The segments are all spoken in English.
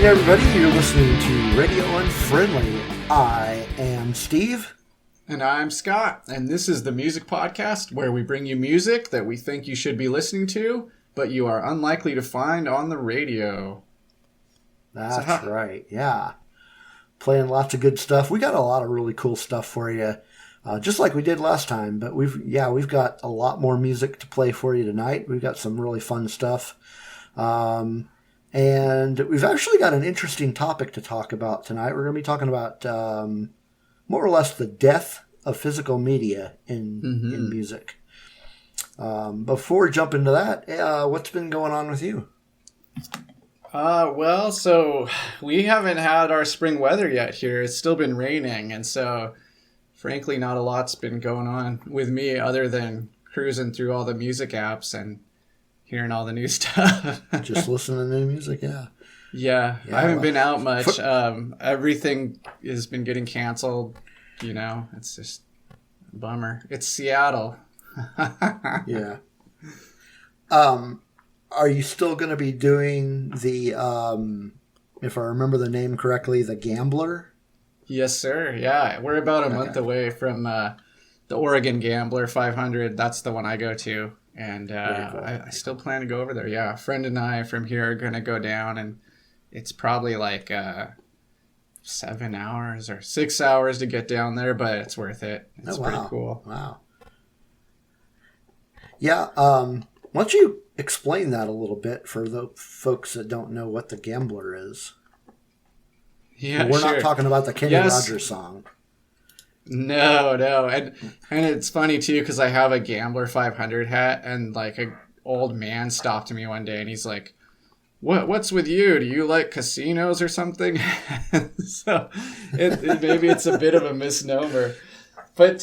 everybody, you're listening to Radio Unfriendly. I am Steve. And I'm Scott, and this is the music podcast where we bring you music that we think you should be listening to, but you are unlikely to find on the radio. That's right, yeah. Playing lots of good stuff. We got a lot of really cool stuff for you, just like we did last time, but we've got a lot more music to play for you tonight. We've got some really fun stuff. And we've actually got an interesting topic to talk about tonight. We're going to be talking about more or less the death of physical media in music. Before we jump into that, what's been going on with you? So we haven't had our spring weather yet here. It's still been raining, and so frankly, not a lot's been going on with me other than cruising through all the music apps and hearing all the new stuff. Just listening to new music, yeah. Yeah, I haven't been out much. Everything has been getting canceled. You know, it's just a bummer. It's Seattle. Yeah. Are you still going to be doing the, if I remember the name correctly, the Gambler? Yes, sir. Yeah, we're about a month away from the Oregon Gambler 500. That's the one I go to. And cool. I still plan to go over there. Yeah, a friend and I from here are going to go down, and it's probably like 7 hours or 6 hours to get down there, but it's worth it. It's pretty cool. Wow. Yeah, why don't you explain that a little bit for the folks that don't know what the Gambler is? Yeah, we're not talking about the Kenny Rogers song. No, and it's funny too because I have a Gambler 500 hat, and like an old man stopped me one day and he's like, "What's with you? Do you like casinos or something?" So maybe it's a bit of a misnomer, but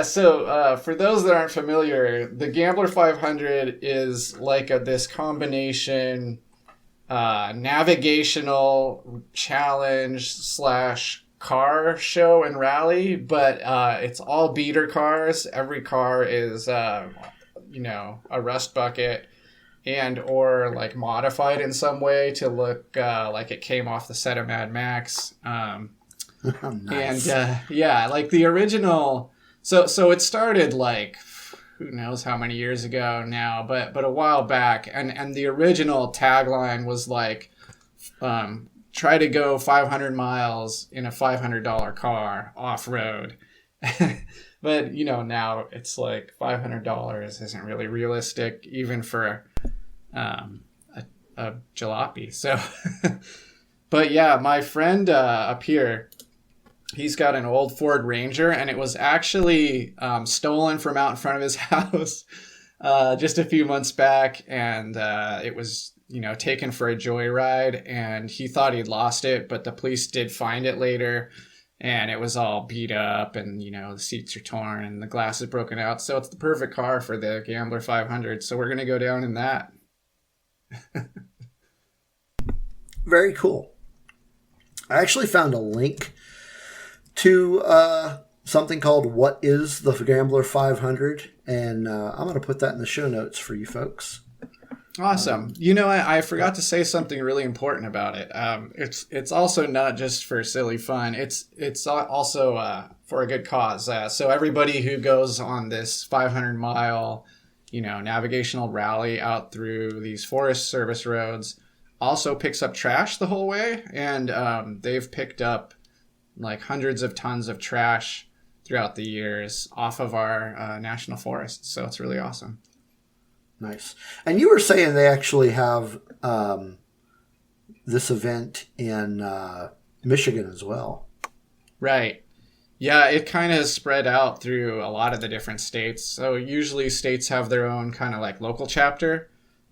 So for those that aren't familiar, the Gambler 500 is like this combination navigational challenge / car show and rally, but it's all beater cars. Every car is a rust bucket and or like modified in some way to look like it came off the set of Mad Max. Nice. And like the original. So it started like who knows how many years ago now, but a while back, and the original tagline was like try to go 500 miles in a $500 car off-road. But, now it's like $500 isn't really realistic, even for a jalopy. So, but yeah, my friend up here, he's got an old Ford Ranger, and it was actually stolen from out in front of his house just a few months back, and it was taken for a joyride, and he thought he'd lost it, but the police did find it later, and it was all beat up, and the seats are torn and the glass is broken out. So it's the perfect car for the Gambler 500. So we're going to go down in that. Very cool. I actually found a link to something called What is the Gambler 500, and I'm going to put that in the show notes for you folks. Awesome. I forgot to say something really important about it. It's also not just for silly fun. It's also for a good cause. So everybody who goes on this 500-mile, navigational rally out through these Forest Service roads also picks up trash the whole way. And they've picked up like hundreds of tons of trash throughout the years off of our national forests. So it's really awesome. Nice. And you were saying they actually have this event in Michigan as well. Right. Yeah, it kind of spread out through a lot of the different states. So usually states have their own kind of like local chapter,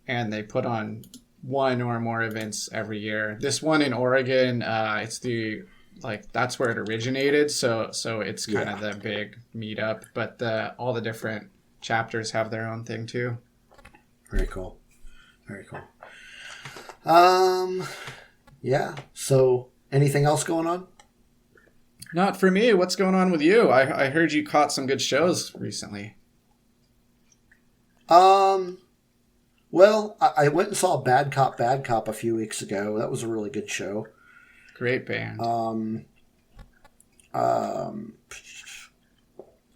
and they put on one or more events every year. This one in Oregon, it's that's where it originated. So it's kind of the big meetup, but all the different chapters have their own thing too. Very cool. Very cool. Yeah. So anything else going on? Not for me. What's going on with you? I heard you caught some good shows recently. Well, I went and saw Bad Cop a few weeks ago. That was a really good show. Great band. I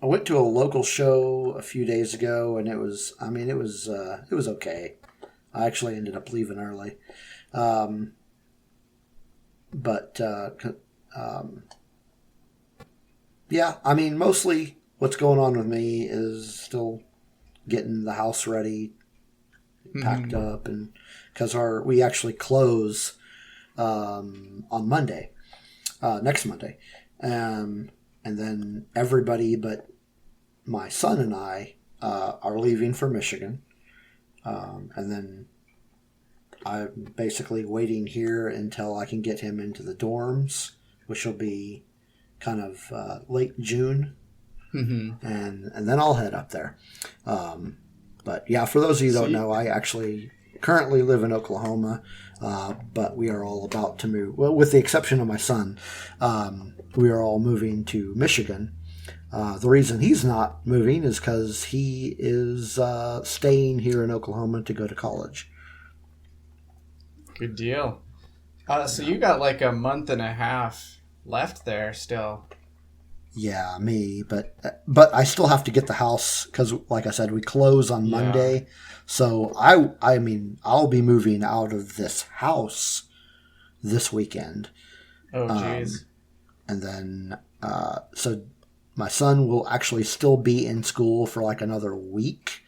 went to a local show a few days ago, and it was okay. I actually ended up leaving early. Yeah, I mean, mostly what's going on with me is still getting the house ready, packed up, and because we actually close on Monday, next Monday, and then everybody but my son and I are leaving for Michigan, and then I'm basically waiting here until I can get him into the dorms, which will be kind of late June, and then I'll head up there. But yeah, for those of you who don't know, I actually currently live in Oklahoma, but we are all about to move. Well, with the exception of my son, we are all moving to Michigan. The reason he's not moving is because he is staying here in Oklahoma to go to college. Good deal. So you got like a month and a half left there still. Yeah, me, but I still have to get the house because, like I said, we close on Monday. So I mean, I'll be moving out of this house this weekend. Oh, jeez. And then, so my son will actually still be in school for like another week.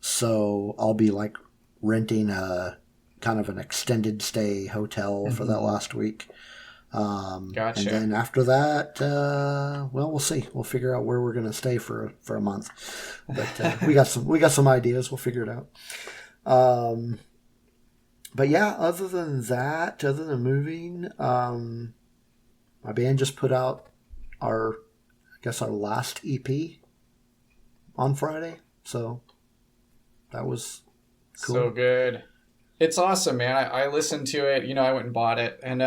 So I'll be like renting a kind of an extended stay hotel for that last week. Gotcha. And then after that, well, we'll see. We'll figure out where we're going to stay for a month. But we got some ideas. We'll figure it out. But yeah, other than moving, my band just put out our last EP on Friday. So that was cool. So good. It's awesome, man. I listened to it. I went and bought it, and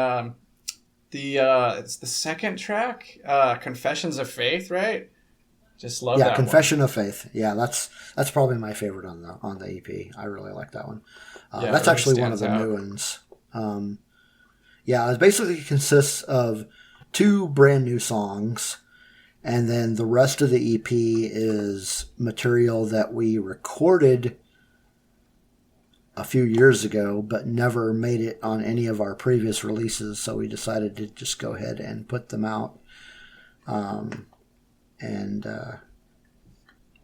it's the second track, Confessions of Faith, right? Just love that. Yeah, Confession of Faith. Yeah, that's probably my favorite on the EP. I really like that one. That's actually one of the new ones. It basically consists of 2 brand new songs, and then the rest of the EP is material that we recorded a few years ago, but never made it on any of our previous releases. So we decided to just go ahead and put them out. But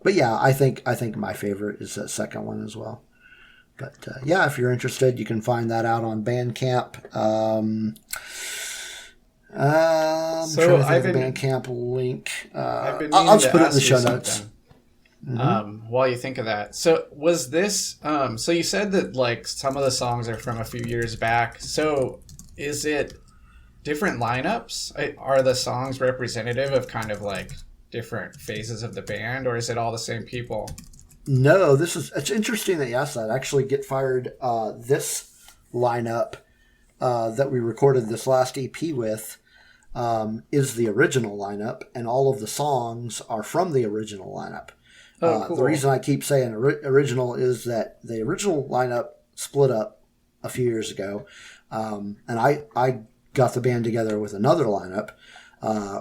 yeah, I think my favorite is that second one as well. But yeah, if you're interested, you can find that out on Bandcamp. So I've been the Bandcamp link. I'll just put it in the show notes. While you think of that, so was this so you said that like some of the songs are from a few years back, so is it different lineups? Are the songs representative of kind of like different phases of the band, or is it all the same people? No, it's interesting that you asked that. Actually, Get Fired, this lineup that we recorded this last EP with is the original lineup, and all of the songs are from the original lineup. Cool. The reason I keep saying original is that the original lineup split up a few years ago, and I got the band together with another lineup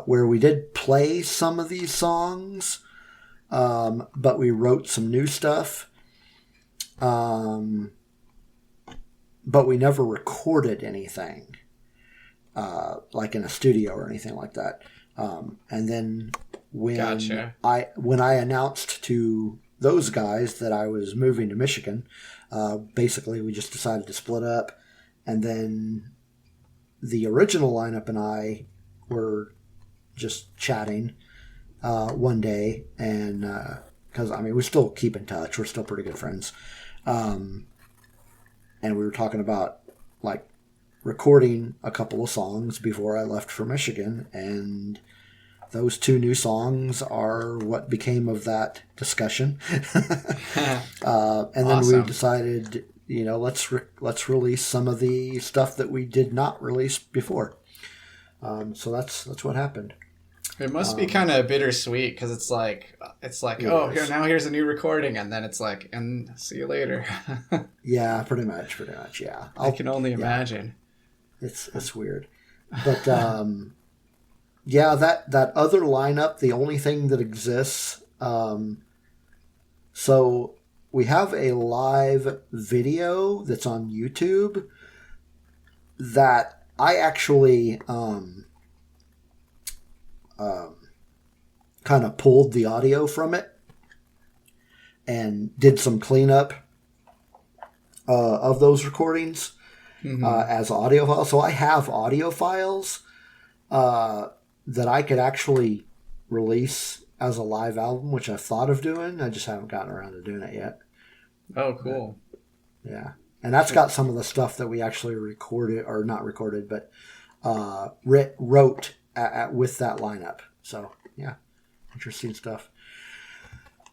where we did play some of these songs, but we wrote some new stuff, but we never recorded anything like in a studio or anything like that. And then when I announced to those guys that I was moving to Michigan, basically we just decided to split up, and then the original lineup and I were just chatting one day, and because we still keep in touch, we're still pretty good friends, and we were talking about like recording a couple of songs before I left for Michigan, and those 2 new songs are what became of that discussion. And then we decided, let's release some of the stuff that we did not release before. So that's what happened. It must be kind of bittersweet, because it's like here's a new recording, and then it's like, and see you later. Yeah, pretty much. Yeah, I can only imagine. It's weird. But yeah, that other lineup, the only thing that exists. So we have a live video that's on YouTube that I actually kind of pulled the audio from it and did some cleanup of those recordings as audio files. So I have audio files that I could actually release as a live album, which I've thought of doing. I just haven't gotten around to doing it yet. Oh, cool. But, yeah. And that's got some of the stuff that we actually recorded, or not recorded, but wrote with that lineup. So, yeah. Interesting stuff.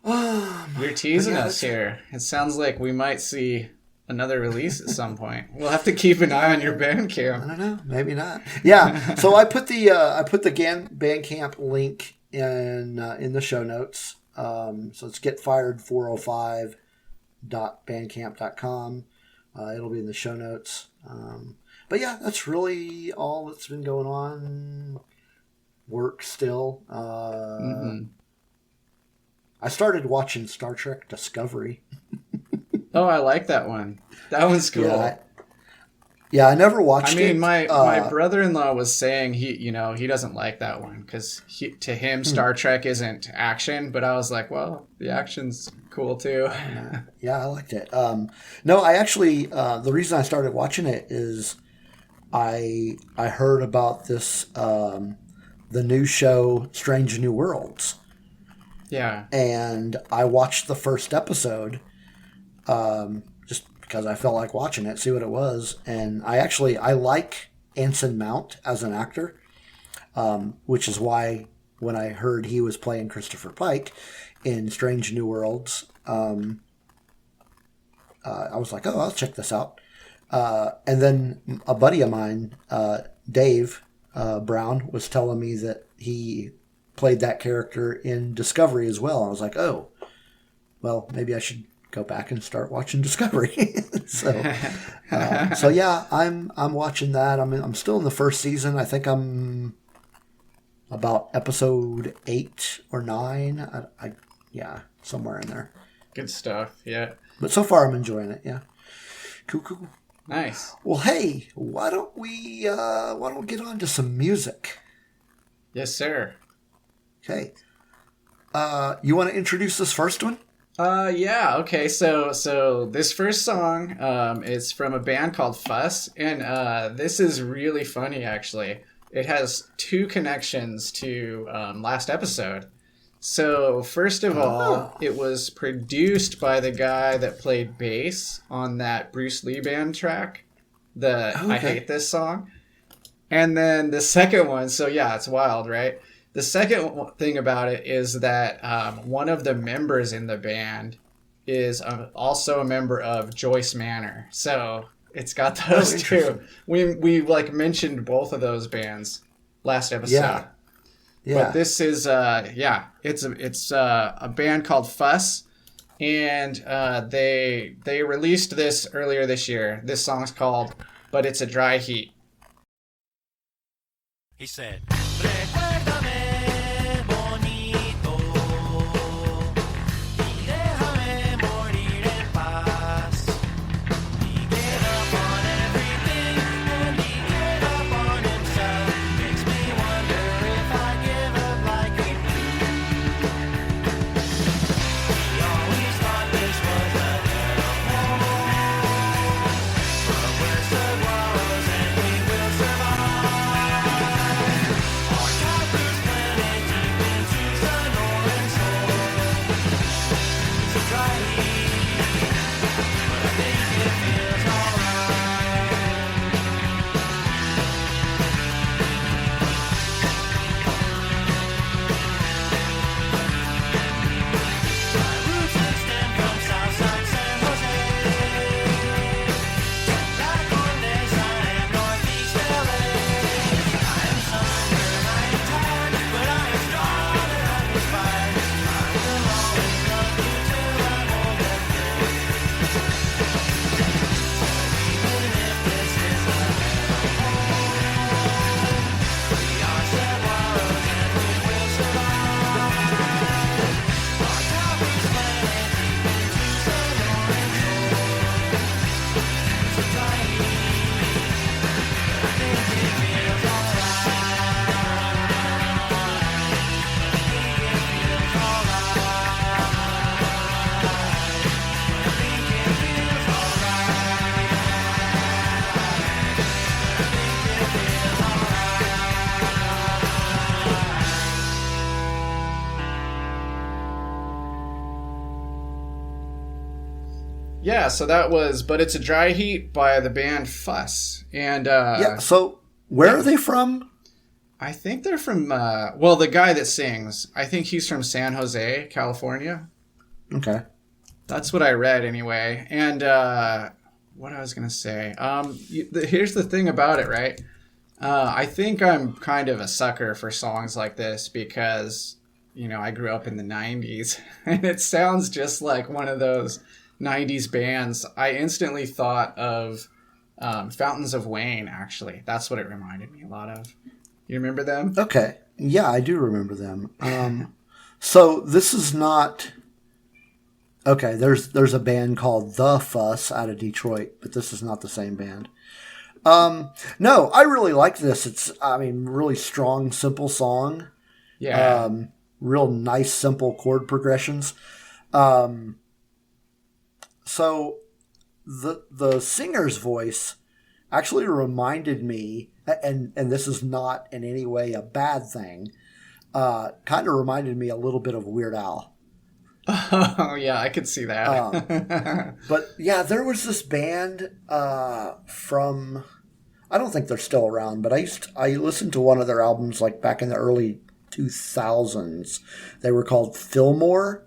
You're teasing us here. It sounds like we might see another release at some point. We'll have to keep an eye on your Bandcamp. I don't know. Maybe not. Yeah. So I put the Bandcamp link in the show notes. So it's getfired405.bandcamp.com. It'll be in the show notes. But yeah, that's really all that's been going on. Work still. I started watching Star Trek Discovery. Oh, I like that one. That one's cool. Yeah, I never watched it. I mean, my brother-in-law was saying he doesn't like that one because to him Star Trek isn't action. But I was like, well, the action's cool too. Yeah, I liked it. No, I actually the reason I started watching it is I heard about this the new show Strange New Worlds. Yeah, and I watched the first episode just because I felt like watching it, see what it was. And I like Anson Mount as an actor, which is why when I heard he was playing Christopher Pike in Strange New Worlds, I was like, oh, I'll check this out. And then a buddy of mine, Dave Brown, was telling me that he played that character in Discovery as well. I was like, oh, well, maybe I should go back and start watching Discovery. So yeah, I'm watching that. I'm still in the first season. I think I'm about episode 8 or 9. Yeah, somewhere in there. Good stuff. Yeah. But so far I'm enjoying it. Yeah. Cool. Nice. Well, hey, why don't we get on to some music? Yes, sir. Okay. You want to introduce this first one? Yeah, okay, so this first song is from a band called Fuss, and this is really funny, actually. It has 2 connections to last episode. So, first of all, it was produced by the guy that played bass on that Bruce Lee band track, I Hate This song. And then the second one, so yeah, it's wild, right? The second thing about it is that one of the members in the band is also a member of Joyce Manor. So it's got those 2. We like mentioned both of those bands last episode. Yeah. But this is it's a band called Fuss, and they released this earlier this year. This song's called "But It's a Dry Heat." He said. Yeah, so that was But It's a Dry Heat by the band Fuss. And so where are they from? I think they're from well, the guy that sings, I think he's from San Jose, California. Okay. That's what I read anyway. And what I was going to say. Here's the thing about it, right? I think I'm kind of a sucker for songs like this because, I grew up in the 90s and it sounds just like one of those 90s bands. I instantly thought of Fountains of Wayne, actually. That's what it reminded me a lot of. You remember them? Okay. Yeah, I do remember them. So this is not... Okay, there's a band called The Fuss out of Detroit, but this is not the same band. No, I really like this. It's, really strong, simple song. Yeah. Real nice, simple chord progressions. So the singer's voice actually reminded me, and this is not in any way a bad thing, kind of reminded me a little bit of Weird Al. Oh, yeah, I could see that. But yeah, there was this band from, I don't think they're still around, but I listened to one of their albums like back in the early 2000s. They were called Fillmore.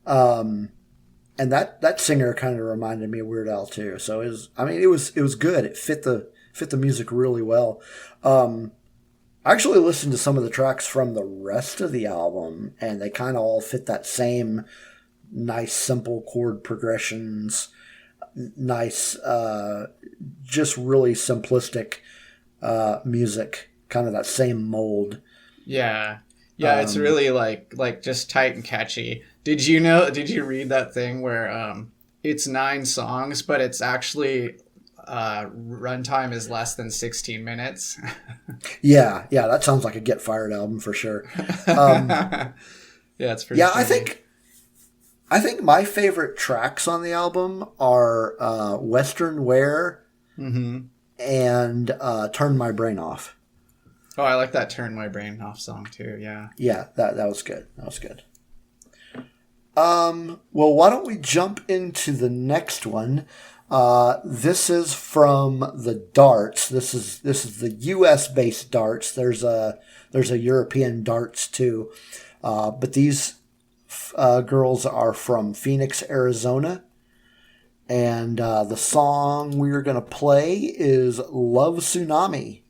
And that singer kind of reminded me of Weird Al too. So it was good. It fit the music really well. I actually listened to some of the tracks from the rest of the album, and they kind of all fit that same nice, simple chord progressions, nice, just really simplistic music, kind of that same mold. Yeah. Yeah, it's really like just tight and catchy. Did you read that thing where it's 9 songs, but it's actually runtime is less than 16 minutes? Yeah, that sounds like a Get Fired album for sure. Yeah, it's pretty funny. I think my favorite tracks on the album are Western Wear and Turn My Brain Off. Oh, I like that Turn My Brain Off song too, yeah. Yeah, that was good. That was good. Well, why don't we jump into the next one? This is from the Darts. This is the U.S. based Darts. There's a European Darts too, but these girls are from Phoenix, Arizona, and the song we're gonna play is "Love Tsunami."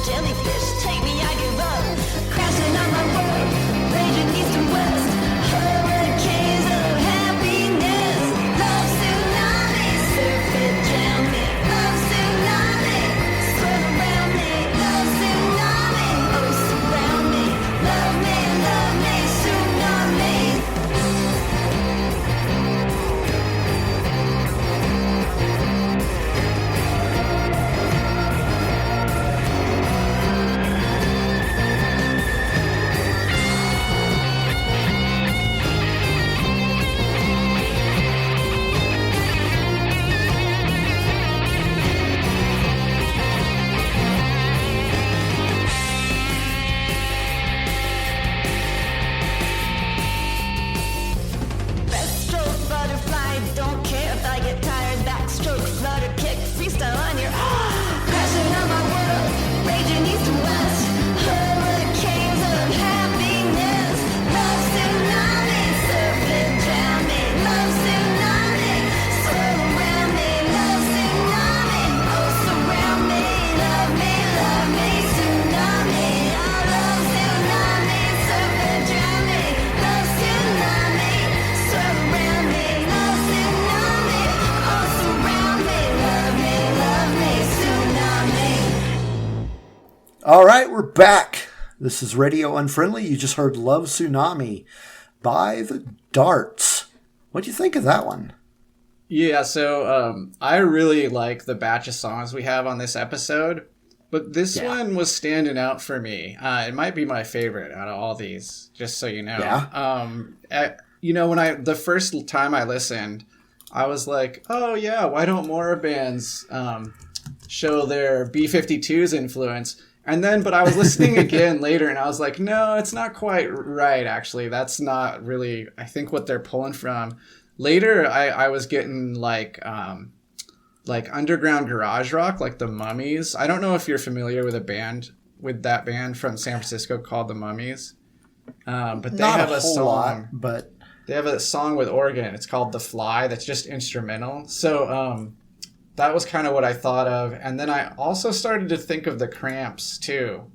Jellyfish, take me, I give up. Crashing All right, we're back. This is Radio Unfriendly. You just heard Love Tsunami by the Darts. What do you think of that one? Yeah, so I really like the batch of songs we have on this episode, but this one was standing out for me. It might be my favorite out of all these, just so you know. Yeah. When the first time I listened, I was like, oh yeah, why don't more bands show their B-52's influence? But I was listening again later, and I was like, no, it's not quite right, actually. That's not really, I think, what they're pulling from. Later, I was getting like underground garage rock, like the Mummies. I don't know if you're familiar with that band from San Francisco called the Mummies. But they not have a whole song. lot, but they have a song with organ. It's called "The Fly." That's just instrumental. So that was kind of what I thought of, and then I also started to think of the Cramps too.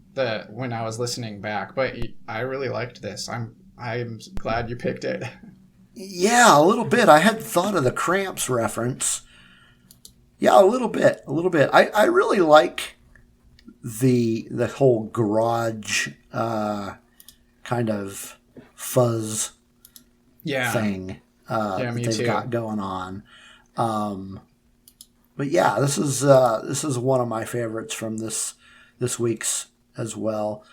When I was listening back, but I really liked this. I'm glad you picked it. Yeah, a little bit. I hadn't thought of the Cramps reference. Yeah, a little bit. I really like the whole garage kind of fuzz thing me they've too. got going on. But yeah, this is one of my favorites from this week's as well.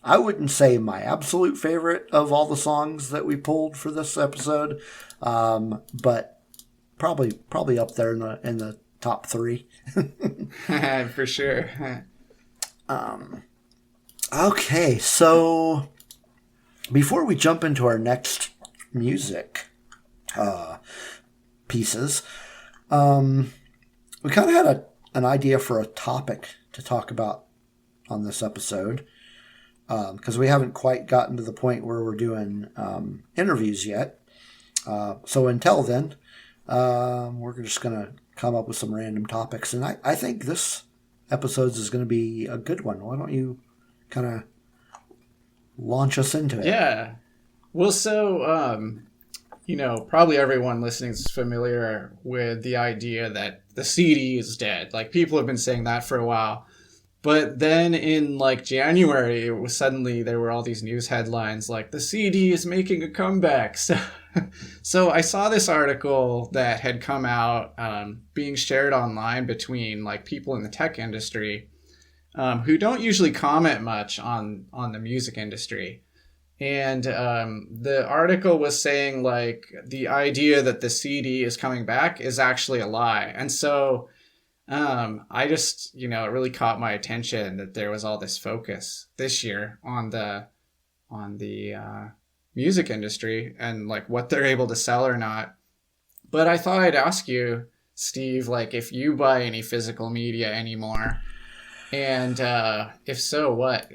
I wouldn't say my absolute favorite of all the songs that we pulled for this episode, but probably up there in the top 3. For sure. Okay, so before we jump into our next music pieces, we kind of had an idea for a topic to talk about on this episode. Because we haven't quite gotten to the point where we're doing interviews yet. So until then, we're just going to come up with some random topics. And I think this episode is going to be a good one. Why don't you kind of launch us into it? Yeah. Well, so, probably everyone listening is familiar with the idea that the CD is dead. Like, people have been saying that for a while. But then in like January, suddenly there were all these news headlines like the CD is making a comeback. So I saw this article that had come out being shared online between like people in the tech industry who don't usually comment much on the music industry. And the article was saying like the idea that the CD is coming back is actually a lie. And so I just, it really caught my attention that there was all this focus this year on the music industry and like what they're able to sell or not. But I thought I'd ask you, Steve, like if you buy any physical media anymore, and if so, what,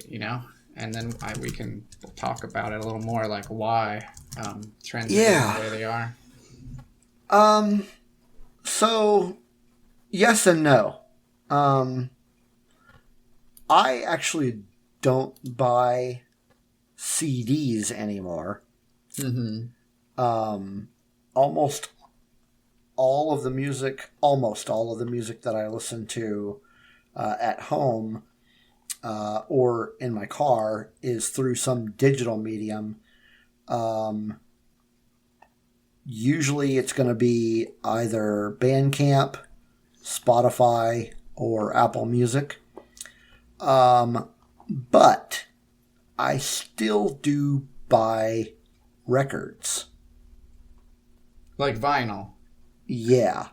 and then we can talk about it a little more, like why trends are the way they are. So yes and no. I actually don't buy CDs anymore. Mm-hmm. Almost all of the music that I listen to at home or in my car is through some digital medium. Usually it's going to be either Bandcamp, Spotify, or Apple Music. But I still do buy records. Like vinyl? Yeah.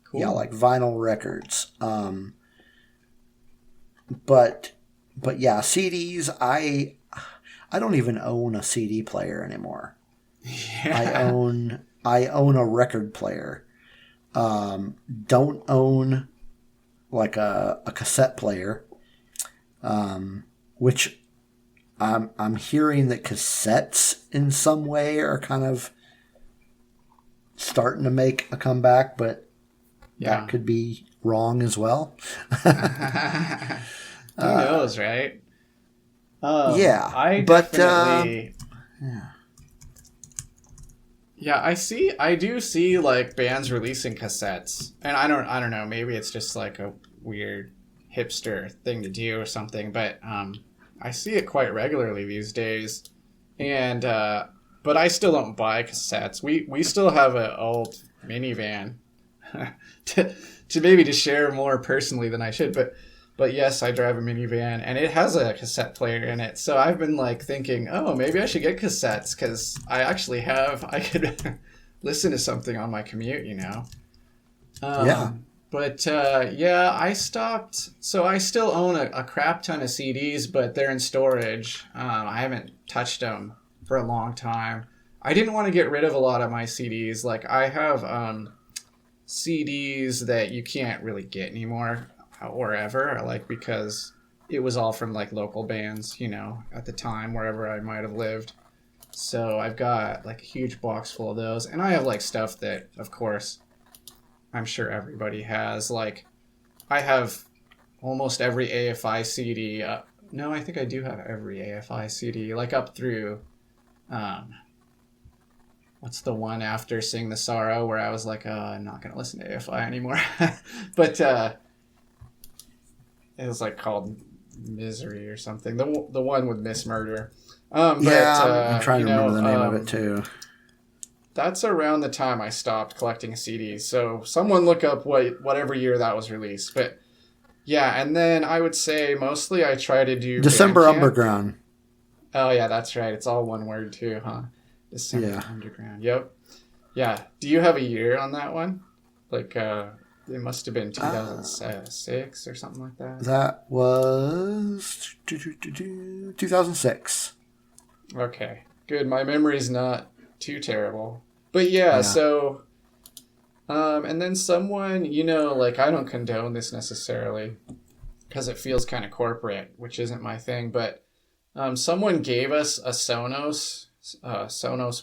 Cool. Yeah, like vinyl records. But yeah, CDs, I don't even own a CD player anymore. Yeah. I own a record player. Don't own like a cassette player, which I'm hearing that cassettes in some way are kind of starting to make a comeback, but that could be wrong as well. Who knows, right? Yeah, I do see like bands releasing cassettes, and I don't know, maybe it's just like a weird hipster thing to do or something, but I see it quite regularly these days. And but I still don't buy cassettes. We still have an old minivan to maybe to share more personally than I should, but yes, I drive a minivan and it has a cassette player in it. So I've been like thinking, oh, maybe I should get cassettes because I could listen to something on my commute, you know. Yeah. But yeah, I stopped. So I still own a crap ton of CDs, but they're in storage. I haven't touched them for a long time. I didn't want to get rid of a lot of my CDs. Like I have CDs that you can't really get anymore or ever, like because it was all from like local bands, you know, at the time wherever I might have lived. So I've got like a huge box full of those, and I have like stuff that, of course, I'm sure everybody has. Like I have almost every AFI CD. No, I think I do have every AFI CD, like up through what's the one after Sing the Sorrow where I was like, I'm not going to listen to AFI anymore. But it was like called Misery or something. The one with Miss Murder. I'm trying to remember the name of it too. That's around the time I stopped collecting CDs. So someone look up whatever year that was released. But yeah, and then I would say mostly I try to do December Bandcamp. Underground. Oh yeah, that's right. It's all one word too, huh? December Underground. Yep. Yeah. Do you have a year on that one? Like it must have been 2006 or something like that. That was 2006. Okay. Good. My memory's not too terrible. But yeah. So and then someone, you know, like I don't condone this necessarily because it feels kind of corporate, which isn't my thing, but someone gave us a Sonos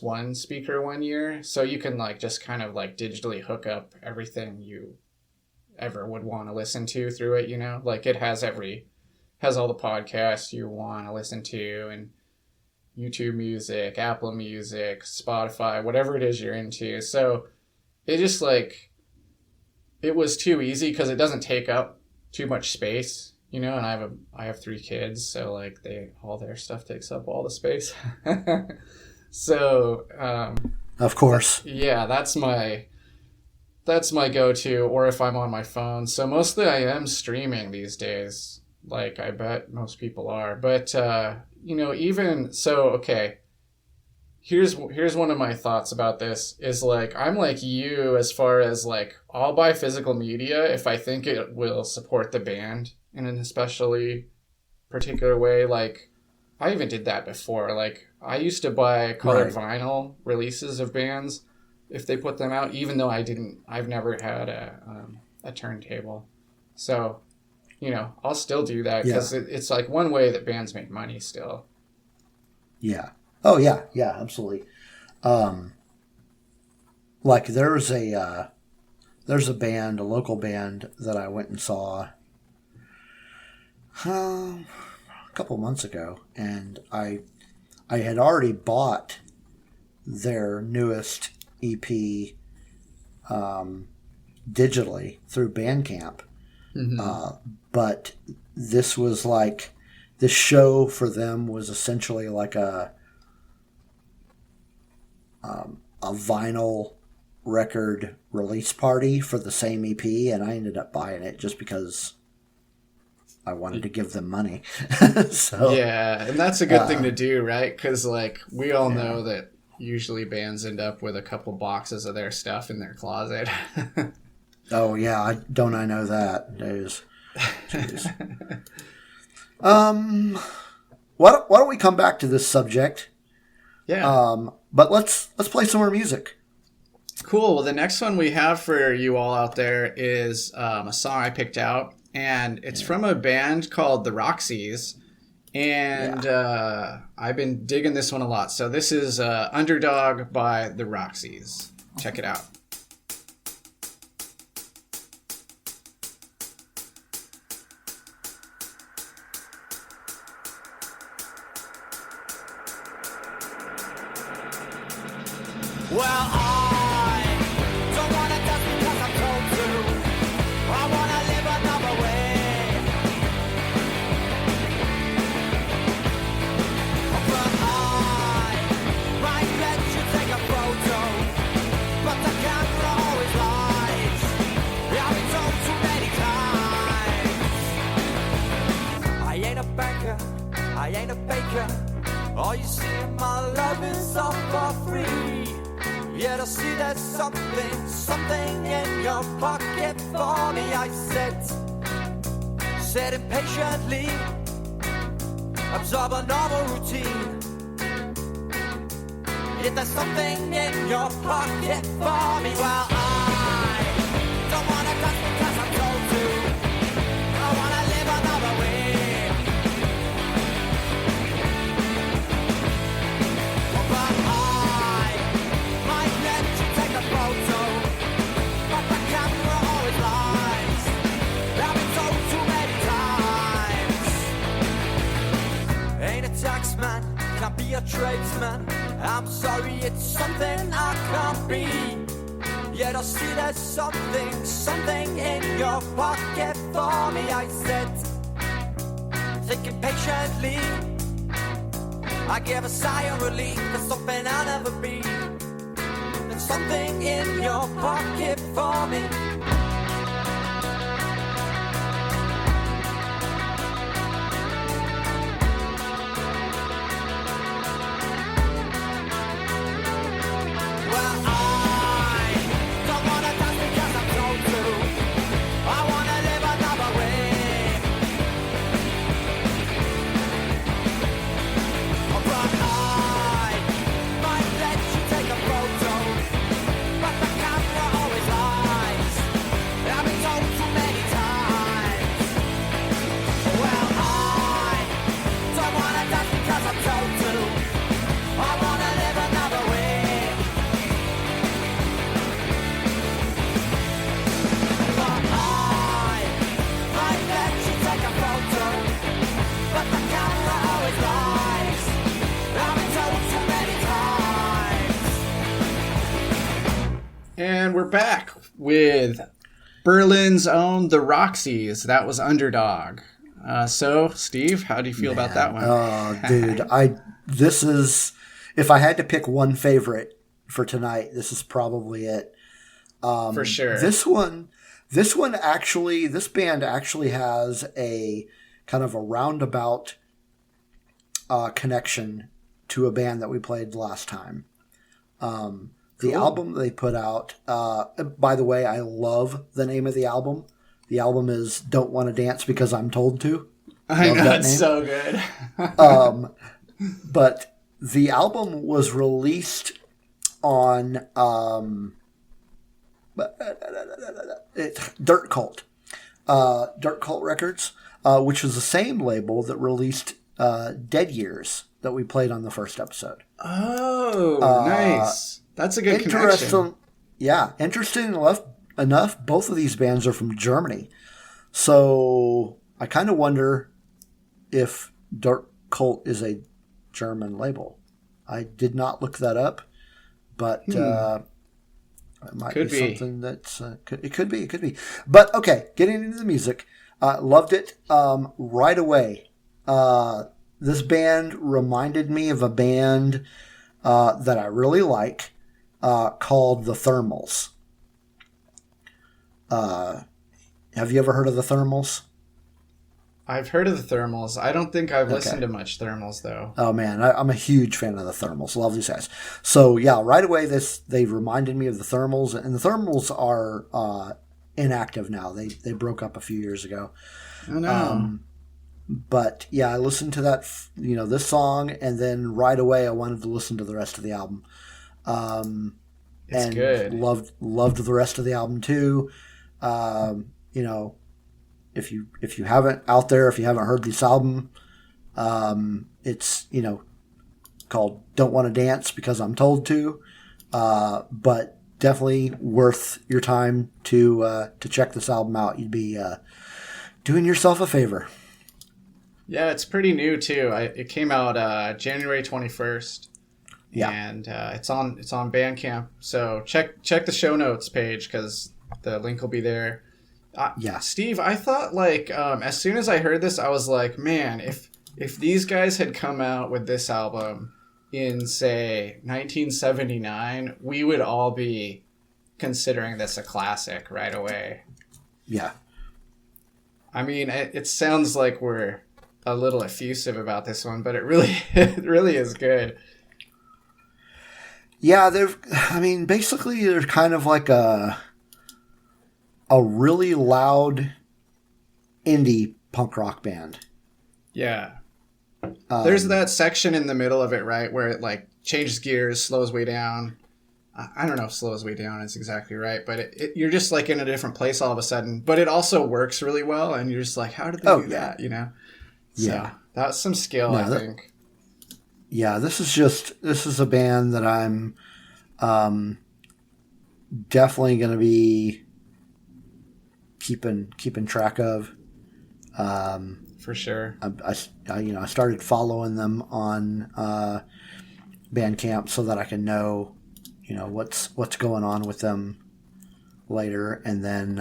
1 speaker one year, so you can like just kind of like digitally hook up everything you ever would want to listen to through it, you know, like it has all the podcasts you want to listen to and YouTube Music, Apple Music, Spotify, whatever it is you're into. So it just like it was too easy because it doesn't take up too much space. You know, and I have 3 kids, so like all their stuff takes up all the space. So, of course, yeah, that's my go-to. Or if I'm on my phone, so mostly I am streaming these days. Like I bet most people are, but you know, even so, okay. Here's one of my thoughts about this is like I'm like you as far as like I'll buy physical media if I think it will support the band in an especially particular way. Like I even did that before. Like I used to buy colored vinyl releases of bands if they put them out, even though I've never had a turntable. So, you know, I'll still do that because it's like one way that bands make money still. Yeah. Oh yeah. Yeah, absolutely. Like there's a band, a local band that I went and saw a couple months ago, and I had already bought their newest EP digitally through Bandcamp. Mm-hmm. But this was like the show for them was essentially like a vinyl record release party for the same EP, and I ended up buying it just because I wanted to give them money. So yeah, and that's a good thing to do, right? Because like we all know that usually bands end up with a couple boxes of their stuff in their closet. Oh yeah, I know that. Jeez. Why don't we come back to this subject? Yeah. But let's play some more music. Cool. Well, the next one we have for you all out there is a song I picked out, and it's from a band called the Roxies, and I've been digging this one a lot. So this is Underdog by the Roxies. Check it out. Well, I don't wanna dance because I'm told to. I wanna live another way. myself for free. Yet I see there's something in your pocket for me. I said impatiently, absorb a normal routine. Yet there's something in your pocket for me. Well, I don't wanna touch because I'm told to. I wanna live another way. But I might let you take a photo, but the camera always lies. I've been told too many times. Ain't a taxman, can't be a tradesman. I'm sorry, it's something I can't be. Yet I see there's something in your pocket for me. I said, thinking patiently, I give a sigh of relief. There's something I'll never be. There's something in your pocket for me. And we're back with Berlin's own The Roxies. That was Underdog. So, Steve, how do you feel about that one? Oh, dude, this is, if I had to pick one favorite for tonight, this is probably it. For sure. This band actually has a kind of a roundabout connection to a band that we played last time. The album they put out, by the way, I love the name of the album. The album is Don't Want to Dance Because I'm Told To. I know, it's so good. But the album was released on Dirt Cult Records, which was the same label that released Dead Years that we played on the first episode. Oh, nice. That's a good connection. Yeah, interesting enough, both of these bands are from Germany. So I kind of wonder if Dark Cult is a German label. I did not look that up, but it might be something that's... it could be. But okay, getting into the music. Loved it right away. This band reminded me of a band that I really like. Called the Thermals. Have you ever heard of the Thermals? I've heard of the Thermals. I don't think I've listened to much Thermals, though. Oh, man. I'm a huge fan of the Thermals. Love these guys. So, yeah, right away, they reminded me of the Thermals. And the Thermals are inactive now. They broke up a few years ago. Oh, no. But, yeah, I listened to that, this song. And then right away, I wanted to listen to the rest of the album. It's good. Loved the rest of the album too. If you haven't heard this album, it's called Don't Want to Dance Because I'm Told To, but definitely worth your time to check this album out. You'd be doing yourself a favor. Yeah, it's pretty new too. It came out January 21st. Yeah, and it's on Bandcamp. So check the show notes page because the link will be there. Yeah, Steve, I thought as soon as I heard this, I was like, man, if these guys had come out with this album in say 1979, we would all be considering this a classic right away. Yeah, I mean, it sounds like we're a little effusive about this one, but it really is good. Yeah, basically they're kind of like a really loud indie punk rock band. Yeah. There's that section in the middle of it, right, where it like changes gears, slows way down. I don't know if slows way down is exactly right, but you're just like in a different place all of a sudden. But it also works really well, and you're just like, how did they do that? You know? So that's some skill, I think. Yeah, this is a band that I'm definitely going to be keeping track of. For sure. I started following them on Bandcamp so that I can know, what's going on with them later, and then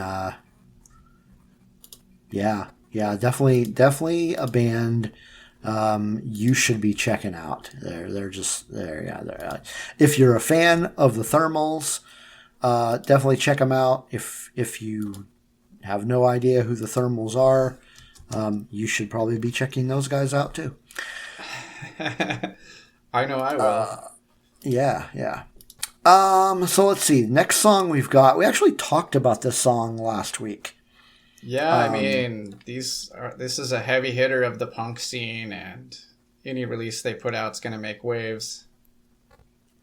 definitely a band you should be checking out. They're just there. Yeah, if you're a fan of the Thermals, definitely check them out. If you have no idea who the Thermals are, you should probably be checking those guys out too. I know I will. Yeah. So let's see. Next song we actually talked about this song last week. Yeah, I mean, this is a heavy hitter of the punk scene, and any release they put out is going to make waves.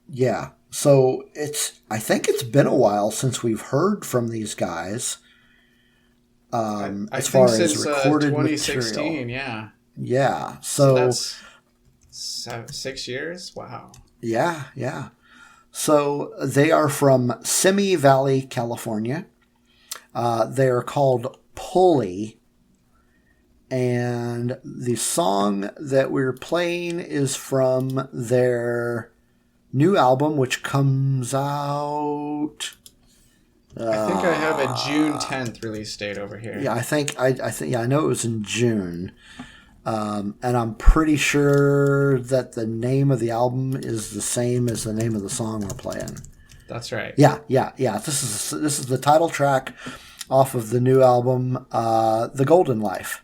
Yeah. So I think it's been a while since we've heard from these guys. As far as recorded 2016, material. Yeah. Yeah. So that's 6 years? Wow. Yeah. So they are from Simi Valley, California. They are called Pulley. And the song that we're playing is from their new album, which comes out... I think I have a June 10th release date over here. Yeah, I know it was in June. And I'm pretty sure that the name of the album is the same as the name of the song we're playing. That's right. Yeah. This is the title track off of the new album, The Golden Life.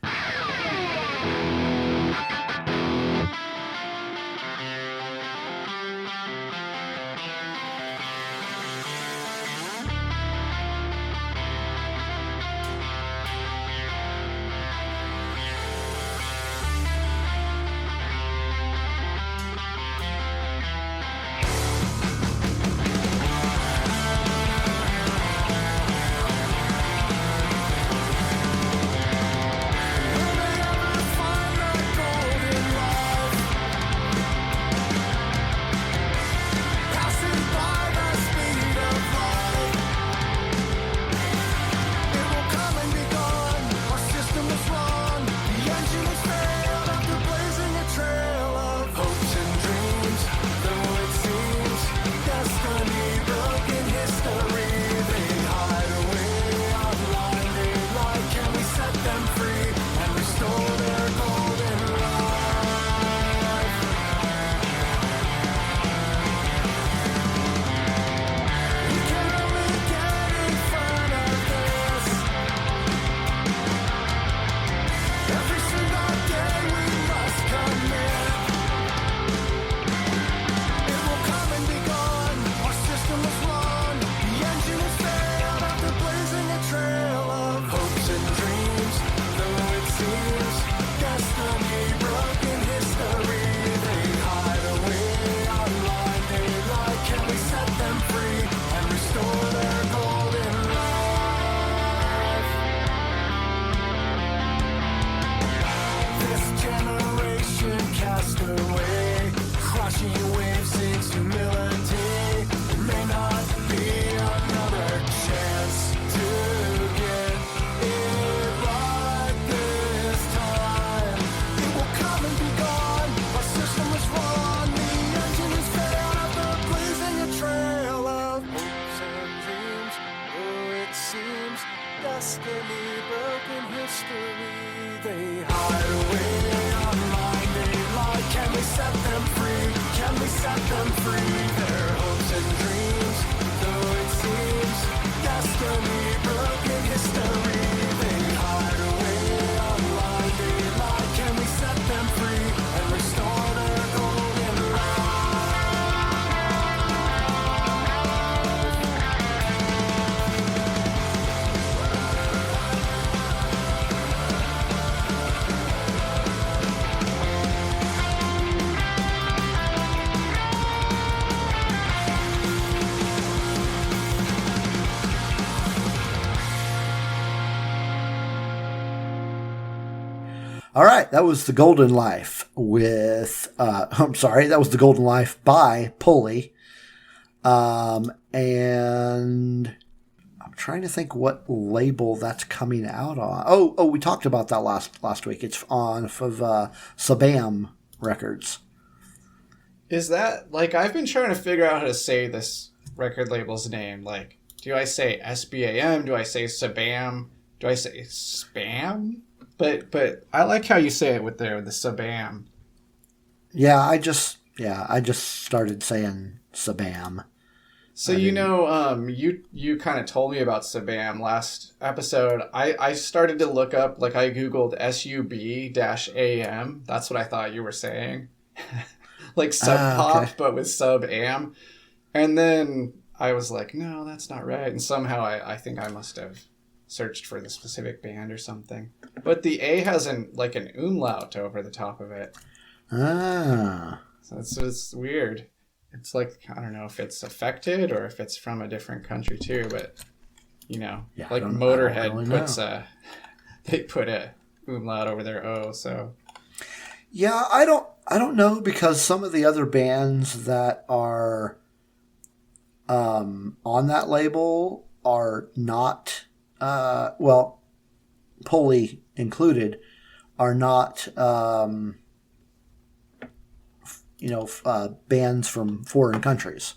All right, that was The Golden Life with, that was The Golden Life by Pulley. And I'm trying to think what label that's coming out on. Oh, we talked about that last week. It's on of Sabam Records. Is that, like, I've been trying to figure out how to say this record label's name. Like, do I say SBAM? Do I say Sabam? Do I say Spam? But I like how you say it with the Sabam. Yeah, I just started saying Sabam. So, you kind of told me about Sabam last episode. I started to look up, like, I Googled SUB-AM. That's what I thought you were saying. Like Sub Pop, okay. But with Sub-Am. And then I was like, no, that's not right. And somehow I think I must have searched for the specific band or something. But the A has an umlaut over the top of it. Ah. So it's weird. It's like, I don't know if it's affected or if it's from a different country too, but, like Motorhead really puts they put a umlaut over their O, so. Yeah, I don't know, because some of the other bands that are on that label are not, Pulley included, are not, bands from foreign countries.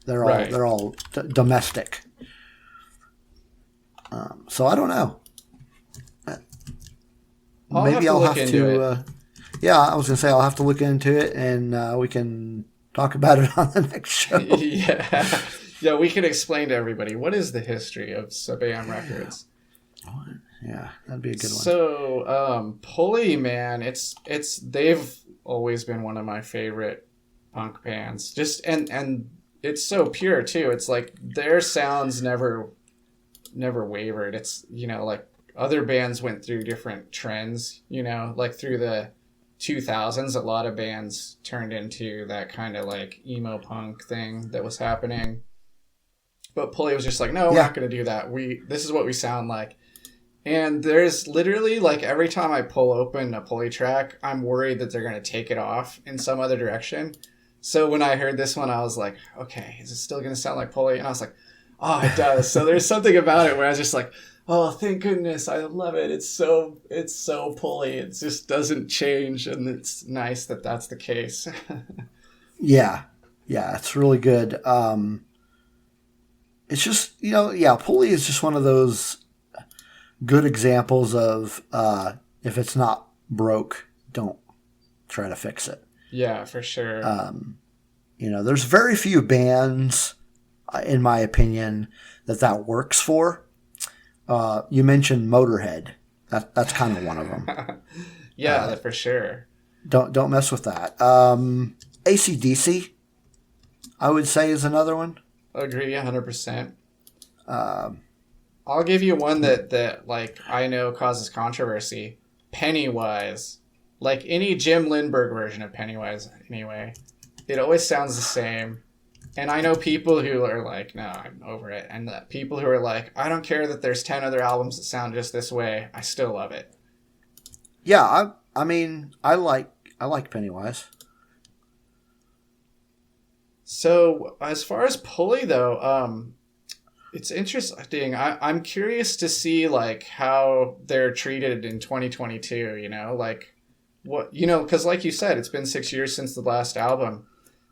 They're all domestic. So I don't know. Maybe I'll have to. Yeah, I was gonna say I'll have to look into it, and we can talk about it on the next show. Yeah, we can explain to everybody what is the history of Sabam Records. Yeah, that'd be a good one. So, Pulley, man, they've always been one of my favorite punk bands. Just and it's so pure too. It's like their sounds never wavered. It's, like other bands went through different trends, like through the 2000s, a lot of bands turned into that kind of like emo punk thing that was happening. But Pulley was just like, no, we're not going to do that. This is what we sound like. And there's literally, like, every time I pull open a Pulley track, I'm worried that they're going to take it off in some other direction. So when I heard this one, I was like, okay, is it still going to sound like Pulley? And I was like, oh, it does. So there's something about it where I was just like, oh, thank goodness, I love it. It's so Pulley. It just doesn't change, and it's nice that that's the case. Yeah, it's really good. It's just, Pulley is just one of those good examples of if it's not broke, don't try to fix it. Yeah, for sure. There's very few bands, in my opinion, that works for. You mentioned Motorhead. That's kind of one of them. Yeah, for sure. Don't mess with that. AC/DC, I would say, is another one. Agree 100%. I'll give you one that like I know causes controversy. Pennywise. Like any Jim Lindbergh version of Pennywise anyway. It always sounds the same. And I know people who are like, no, I'm over it. And the people who are like, I don't care that there's 10 other albums that sound just this way. I still love it. Yeah, I mean, I like Pennywise. So as far as Pulley though, it's interesting. I'm curious to see like how they're treated in 2022, like what, because like you said, it's been 6 years since the last album.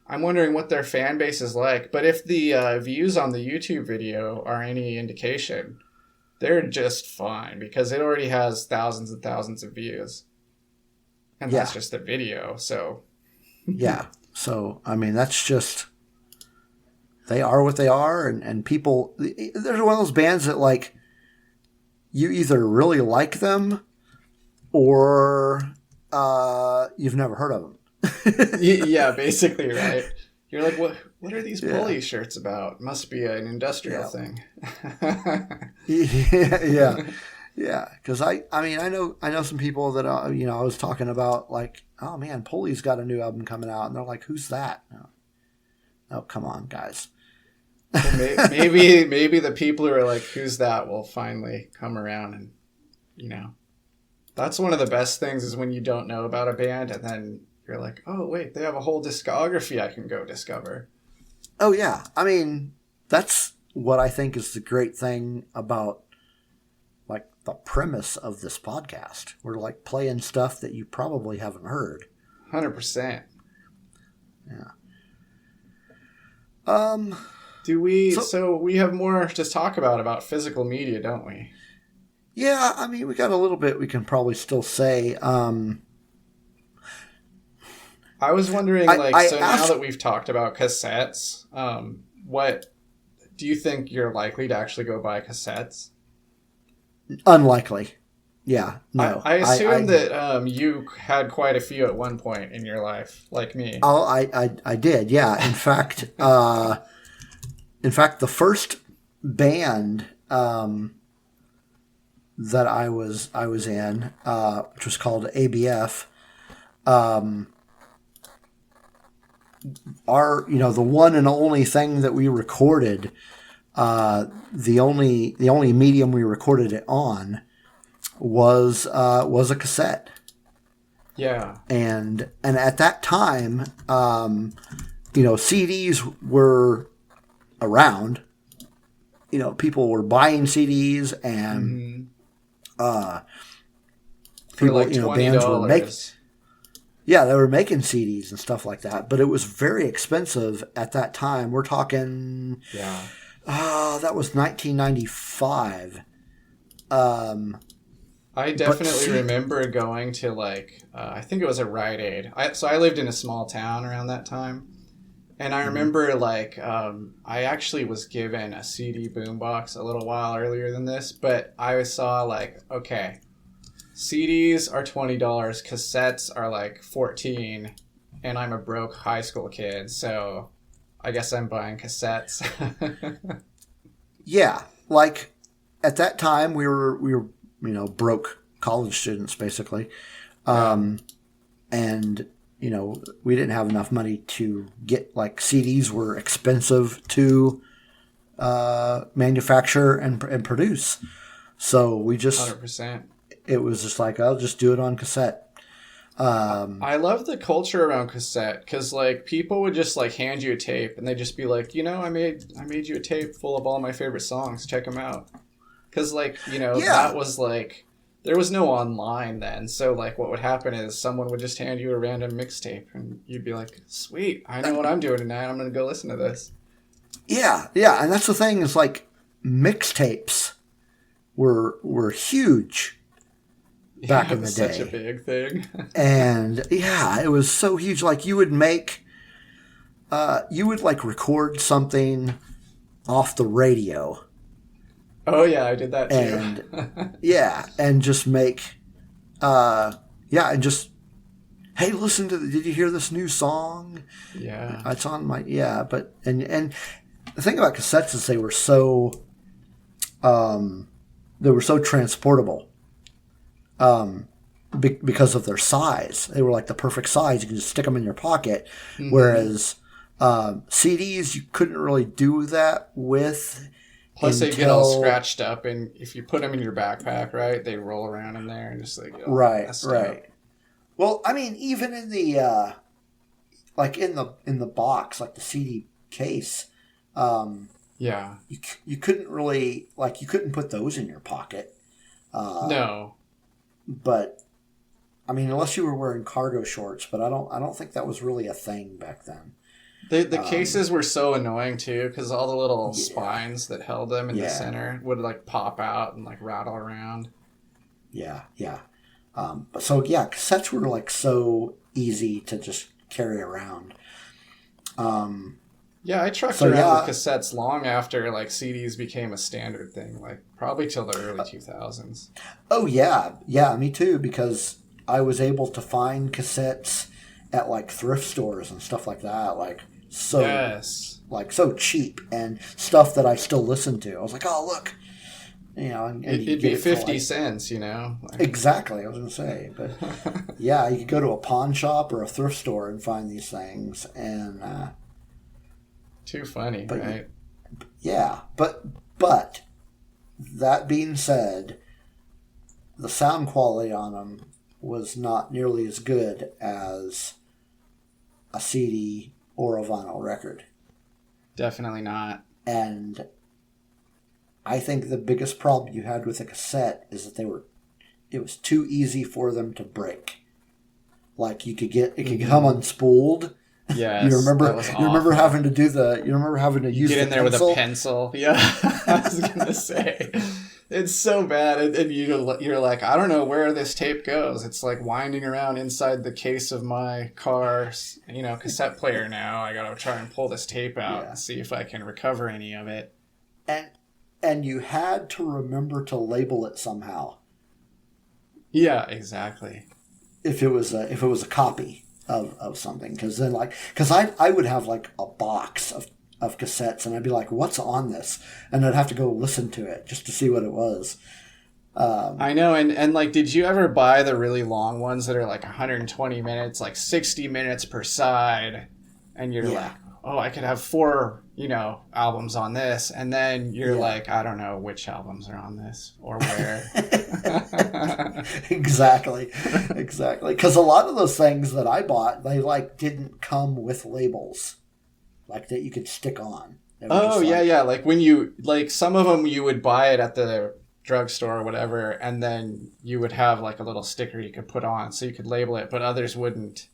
I'm wondering what their fan base is like. But if the views on the YouTube video are any indication, they're just fine because it already has thousands and thousands of views. And that's just the video, so. Yeah. So, I mean, that's just, they are what they are. And people, they're one of those bands that, like, you either really like them or you've never heard of them. Yeah, basically, right. You're like, what are these Pulley shirts about? Must be an industrial thing. Yeah. Because I know some people that I was talking about, like, oh man, Pulley's got a new album coming out, and they're like, who's that? Oh, come on, guys. Well, maybe the people who are like, who's that, will finally come around, and That's one of the best things is when you don't know about a band and then you're like, oh, wait, they have a whole discography I can go discover. Oh, yeah. I mean, that's what I think is the great thing about, like, the premise of this podcast. We're, like, playing stuff that you probably haven't heard. 100%. Yeah. So we have more to talk about physical media, don't we? Yeah, I mean, we got a little bit we can probably still say. I was wondering, now that we've talked about cassettes, what do you think you're likely to actually go buy cassettes? Unlikely. Yeah, no. I assume that you had quite a few at one point in your life, like me. Oh, I did, yeah. In fact, the first band that I was in, which was called ABF, the one and only thing that we recorded, the only medium we recorded it on was a cassette. Yeah. And at that time, CDs were around. People were buying CDs and people, like $20. bands were making. Yeah, they were making CDs and stuff like that, but it was very expensive at that time. We're talking, that was 1995. I definitely remember going to I think it was a Rite Aid. So I lived in a small town around that time, and I remember I actually was given a CD boombox a little while earlier than this, but I saw okay. CDs are $20, cassettes are $14, and I'm a broke high school kid, so I guess I'm buying cassettes. Yeah, at that time we were broke college students basically, and we didn't have enough money to get CDs were expensive to manufacture and produce, so we just 100%. It was just I'll just do it on cassette. I love the culture around cassette because people would just hand you a tape and they'd just be like, I made you a tape full of all my favorite songs. Check them out. Because that was there was no online then. So what would happen is someone would just hand you a random mixtape and you'd be like, sweet, I know what I'm doing tonight. I'm going to go listen to this. Yeah. Yeah. And that's the thing is mixtapes were huge. Back in the day. Such a big thing. And yeah, it was so huge. You would make, you would record something off the radio. Oh yeah, I did that too. And yeah, and just make, and just, hey, listen to, did you hear this new song? Yeah. It's on my, but, and the thing about cassettes is they were so transportable. Because of their size. They were the perfect size. You can just stick them in your pocket. Mm-hmm. Whereas CDs, you couldn't really do that with. Plus, they get all scratched up, and if you put them in your backpack, right, they roll around in there and just get all messed up. Well, I mean, even in the in the box, the CD case, you couldn't really you couldn't put those in your pocket. No. But I mean, unless you were wearing cargo shorts, but I don't think that was really a thing back then. The cases were so annoying too, because all the little spines that held them in the center would pop out and rattle around. Yeah. But so cassettes were so easy to just carry around. I trucked around with cassettes long after CDs became a standard thing, probably till the early 2000s. Oh yeah, me too. Because I was able to find cassettes at thrift stores and stuff like that, so cheap and stuff that I still listen to. I was like, oh look, and it'd be 50 cents, Exactly, I was gonna say, but yeah, you could go to a pawn shop or a thrift store and find these things and. Too funny, right? Yeah, but that being said, the sound quality on them was not nearly as good as a CD or a vinyl record. Definitely not. And I think the biggest problem you had with a cassette is that it was too easy for them to break. Like it could come unspooled. Yeah, you remember having to use get in there pencil? with a pencil. Yeah, I was gonna say it's so bad, and you're like, I don't know where this tape goes. It's like winding around inside the case of my car's cassette player. Now I gotta try and pull this tape out and see if I can recover any of it. And you had to remember to label it somehow. Yeah, exactly. If it was a copy of something, because I would have like a box of cassettes, and I'd be like, what's on this? And I'd have to go listen to it just to see what it was. I know, and like, did you ever buy the really long ones that are like 120 minutes, like 60 minutes per side, and you're like, oh, I could have 4 albums on this, and then you're like, I don't know which albums are on this or where. Exactly. Because a lot of those things that I bought, they like didn't come with labels, like that you could stick on. Oh yeah. Like when you some of them you would buy it at the drugstore or whatever, and then you would have like a little sticker you could put on so you could label it, but others wouldn't.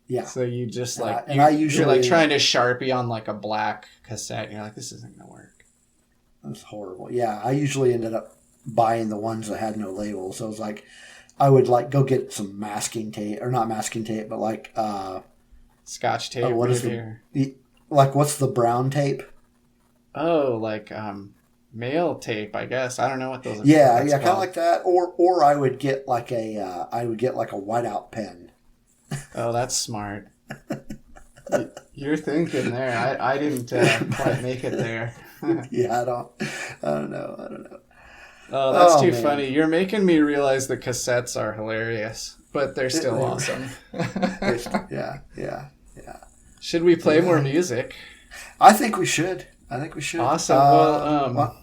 Yeah. So you just like, you're like trying to Sharpie on like a black cassette, and you're like, this isn't going to work. That's horrible. Yeah. I usually ended up buying the ones that had no labels. So it was like, I would like go get some masking tape, or not masking tape, but like, Scotch tape. What is what's the brown tape? Oh, like, mail tape, I guess. I don't know what those are. Yeah. Yeah. Kind of like that. Or I would get like a whiteout pen. Oh, that's smart. You're thinking there. I didn't quite make it there. Yeah, I don't know. Oh, that's too funny. You're making me realize the cassettes are hilarious, but they're still awesome. Yeah. Should we play more music? I think we should. Awesome. Well,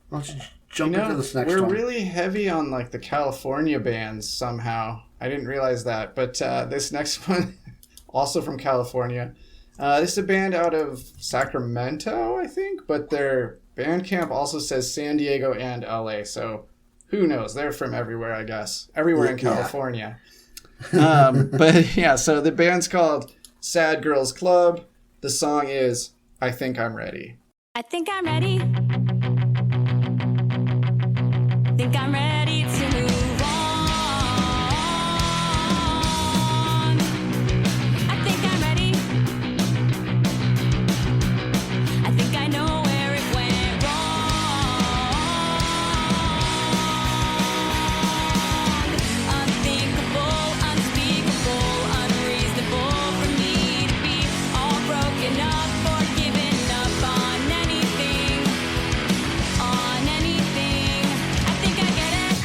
why don't you jump into this next one? We're really heavy on like the California bands somehow. I didn't realize that, but this next one, also from California. This is a band out of Sacramento, I think, but their Bandcamp also says San Diego and LA, so who knows? They're from everywhere, I guess. Everywhere in California. But yeah, so the band's called Sad Girls Club. The song is I Think I'm Ready. I think I'm ready. Think I'm ready to move on. I think I'm ready. I think I know where it went wrong. Unthinkable, unspeakable, unreasonable for me to be all broken up or giving up on anything. I think I get it.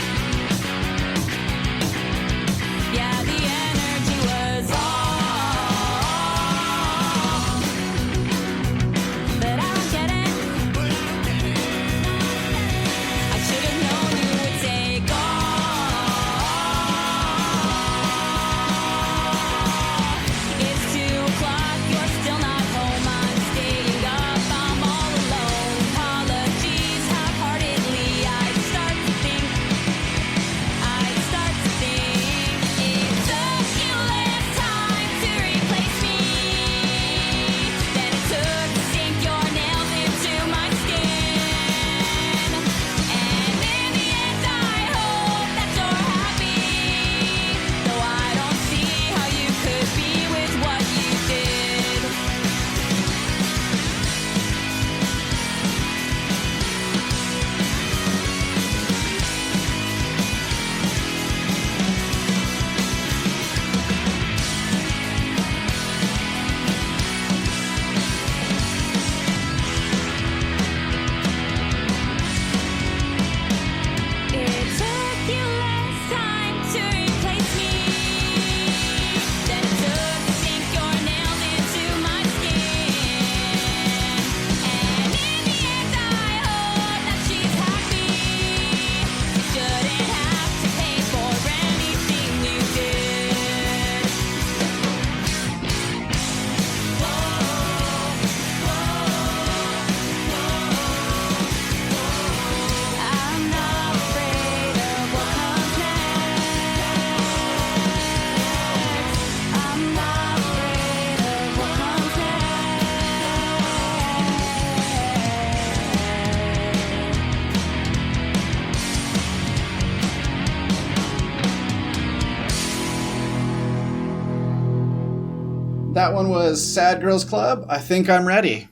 That one was Sad Girls Club. I Think I'm Ready.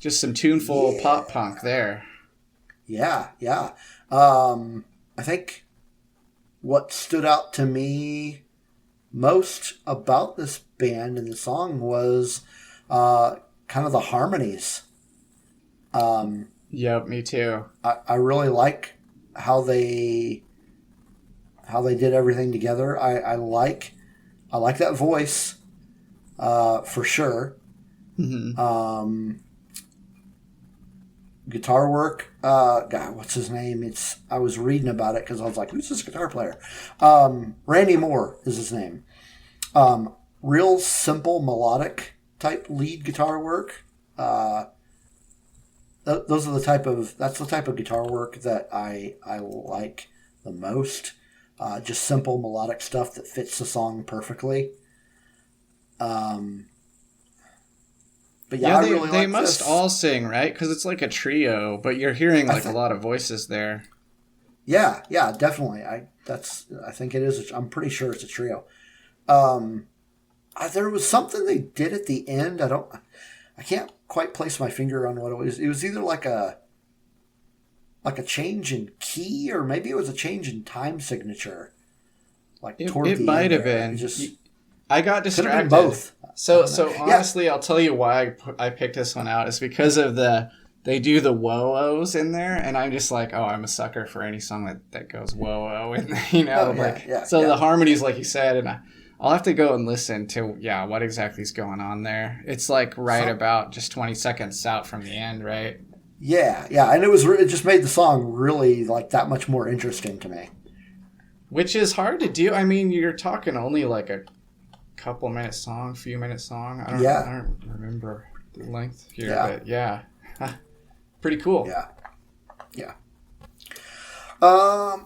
Just some tuneful pop punk there. Yeah. I think what stood out to me most about this band and the song was kind of the harmonies. Yep, me too. I really like how they did everything together. I like that voice for sure. Mm-hmm. Guitar work. God, what's his name? I was reading about it because I was like, who's this guitar player? Randy Moore is his name. Real simple melodic type lead guitar work. That's the type of guitar work that I like the most. Just simple melodic stuff that fits the song perfectly. But yeah, they like must this. all sing, right? Because it's like a trio, but you're hearing like a lot of voices there. Yeah, definitely. I think it is. I'm pretty sure it's a trio. There was something they did at the end. I can't quite place my finger on what it was. It was either like a change in key, or maybe it was a change in time signature. Like toward the end. It might have been. I got distracted. Both. So honestly, I'll tell you why I picked this one out. It's because of they do the whoa-ohs in there, and I'm just like, oh, I'm a sucker for any song that goes whoa-oh, and the harmonies, like you said, and I'll have to go and listen to what exactly is going on there. It's like about just 20 seconds out from the end, right? Yeah, and it just made the song really like that much more interesting to me. Which is hard to do. I mean, you're talking only like a couple minute song, few minute song. I don't remember the length here, but yeah. Pretty cool. Yeah.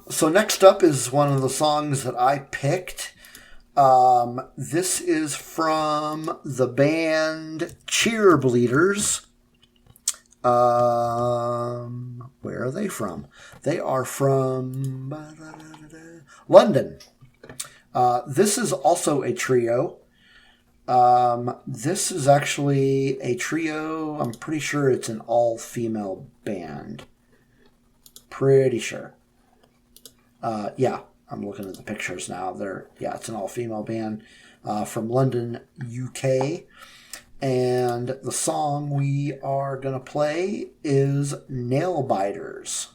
So next up is one of the songs that I picked. This is from the band Cheerbleederz. Where are they from? They are from London. This is also a trio. This is actually a trio. I'm pretty sure it's an all-female band. Pretty sure. I'm looking at the pictures now. It's an all-female band from London, UK. And the song we are going to play is Nail Biters.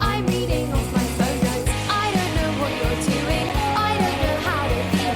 I'm reading off my phone notes. I don't know what you're doing. I don't know how to feel.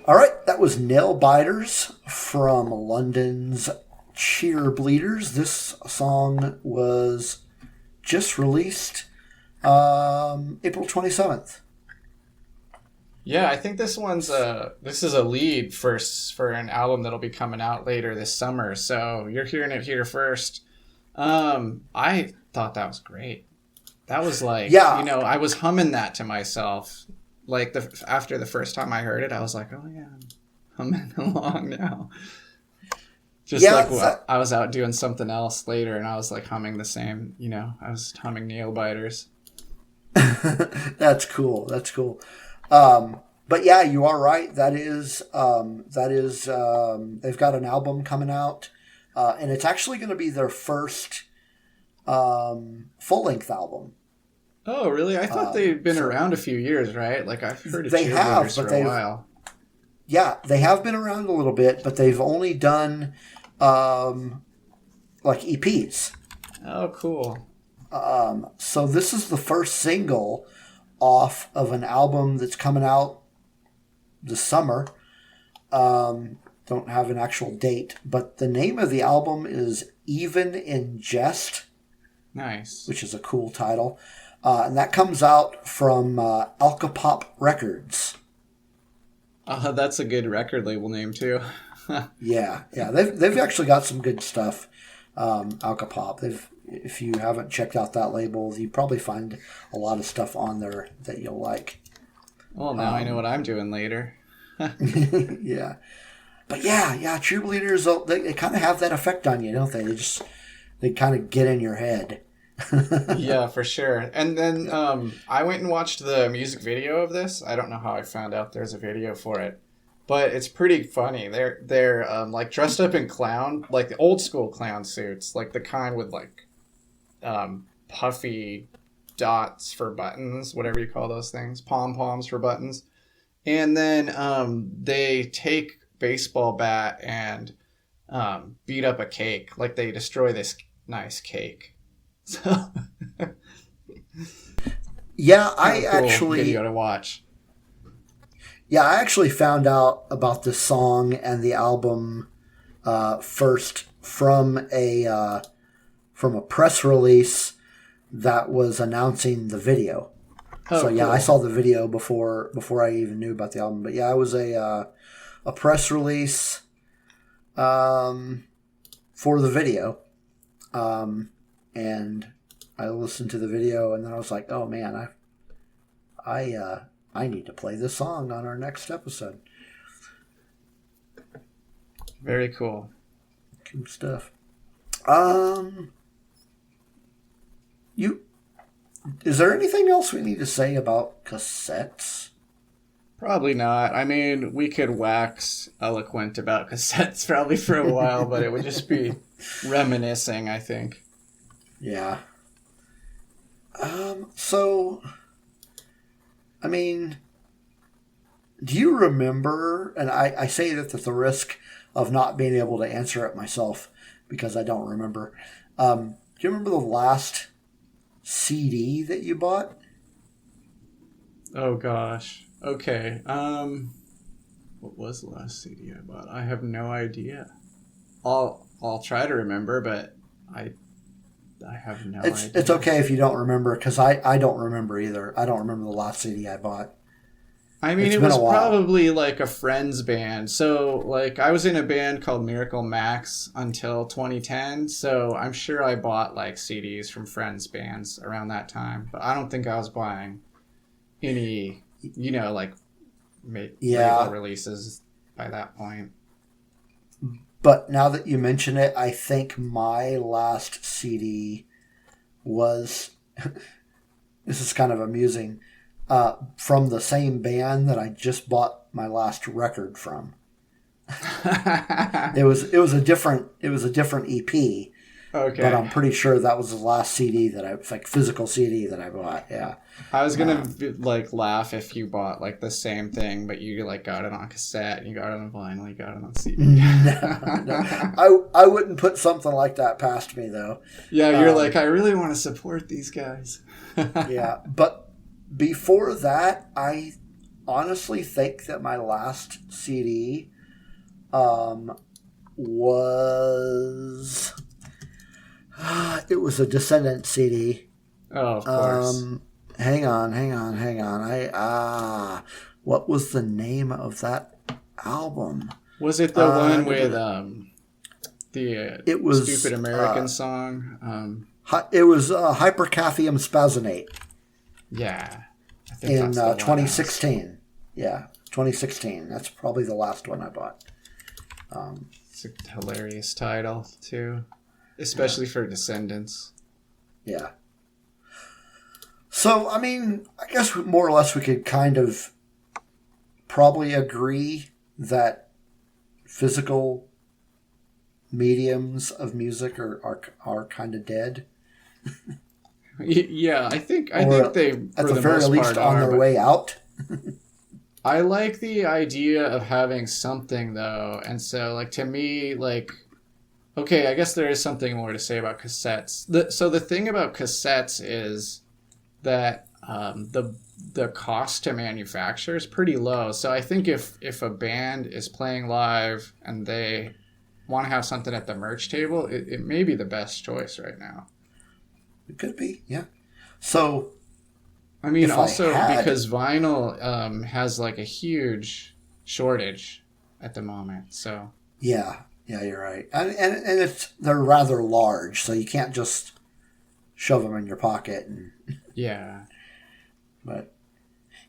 All right, that was Nail Biters from London's Cheerbleederz. This song was just released April 27th. Yeah, I think this is a lead for an album that'll be coming out later this summer. So you're hearing it here first. I thought that was great. That was like, I was humming that to myself. Like after the first time I heard it, I was like, oh yeah, I'm humming along now. I was out doing something else later, and I was like humming the same. I was humming Nail Biters. That's cool. But yeah, you are right. That is. They've got an album coming out, and it's actually going to be their first full-length album. Oh, really? I thought they'd been around a few years, right? Like, I've heard of Cheerleaders for a while. Yeah, they have been around a little bit, but they've only done, like, EPs. Oh, cool. So this is the first single off of an album that's coming out this summer. Don't have an actual date, but the name of the album is Even in Jest. Nice. Which is a cool title. And that comes out from Alcapop Records. That's a good record label name too. Yeah. They've actually got some good stuff. Alcapop. If you haven't checked out that label, you probably find a lot of stuff on there that you'll like. Well, now I know what I'm doing later. Yeah. But yeah, Cheerleaders, they kind of have that effect on you, don't they? They kind of get in your head. Yeah, for sure. And then I went and watched the music video of this. I don't know how I found out there's a video for it, but it's pretty funny. They're like dressed up in clown, like the old school clown suits, like the kind with like puffy dots for buttons, whatever you call those things, pom-poms for buttons. And then they take baseball bat and beat up a cake, like they destroy this nice cake. So yeah, cool video to watch. Yeah, I actually found out about this song and the album first from a press release that was announcing the video. Oh, so yeah, cool. I saw the video before I even knew about the album. But yeah, it was a press release for the video. And I listened to the video, and then I was like, "Oh man, I need to play this song on our next episode." Very cool. Cool stuff. Is there anything else we need to say about cassettes? Probably not. I mean, we could wax eloquent about cassettes probably for a while, but it would just be reminiscing, I think. Yeah. So, I mean, do you remember, and I say that at the risk of not being able to answer it myself because I don't remember. Do you remember the last CD that you bought? Oh, gosh. Okay. What was the last CD I bought? I have no idea. I'll try to remember, but I have no idea. It's okay if you don't remember, because I don't remember either. I don't remember the last CD I bought. I mean, it was probably like a friend's band. So, like, I was in a band called Miracle Max until 2010. So I'm sure I bought like CDs from friends' bands around that time. But I don't think I was buying any, like label releases by that point. But now that you mention it, I think my last CD was, this is kind of amusing, from the same band that I just bought my last record from. It was a different EP. Okay. But I'm pretty sure that was the last CD physical CD that I bought. Yeah. I was gonna laugh if you bought like the same thing, but you got it on cassette, you got it on vinyl, you got it on CD. No. I wouldn't put something like that past me though. Yeah, you're I really want to support these guys. Yeah, but before that, I honestly think that my last CD was it was a Descendant CD. Oh, of course. Hang on. What was the name of that album? Was it the one with it was Stupid American song? It was Hypercaphium Spazonate. Yeah. I think In that's the one 2016. Yeah, 2016. That's probably the last one I bought. It's a hilarious title, too. Especially for Descendants. Yeah. So, I mean, I guess more or less we could kind of probably agree that physical mediums of music are kind of dead. Yeah, I think they, at the very least, on their way out. I like the idea of having something, though. And so, like, to me, like, okay, I guess there is something more to say about cassettes. So the thing about cassettes is that the cost to manufacture is pretty low. So I think if a band is playing live and they want to have something at the merch table, it may be the best choice right now. It could be, yeah. So, I mean, also because vinyl has like a huge shortage at the moment. So yeah, you're right, and they're rather large, so you can't just shove them in your pocket. And yeah, but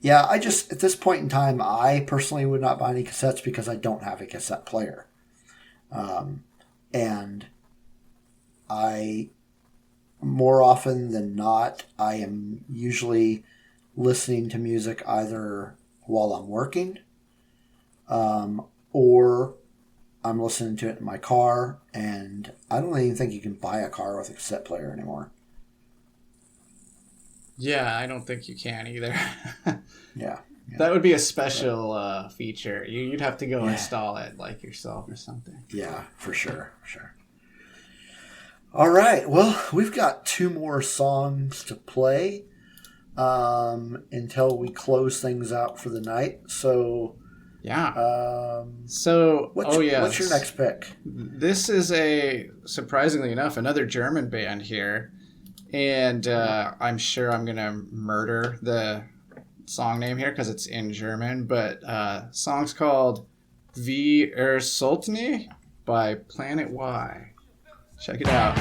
yeah, I just at this point in time, I personally would not buy any cassettes because I don't have a cassette player, and I. More often than not, I am usually listening to music either while I'm working or I'm listening to it in my car, and I don't even think you can buy a car with a cassette player anymore. Yeah, I don't think you can either. Yeah. That would be a special feature. You'd have to go install it like yourself or something. Yeah, for sure. All right. Well, we've got 2 more songs to play until we close things out for the night. So, yeah. What's your next pick? This is surprisingly enough, another German band here, and I'm sure I'm gonna murder the song name here because it's in German. But song's called "Wie Sollten" by Planet Y. Check it out.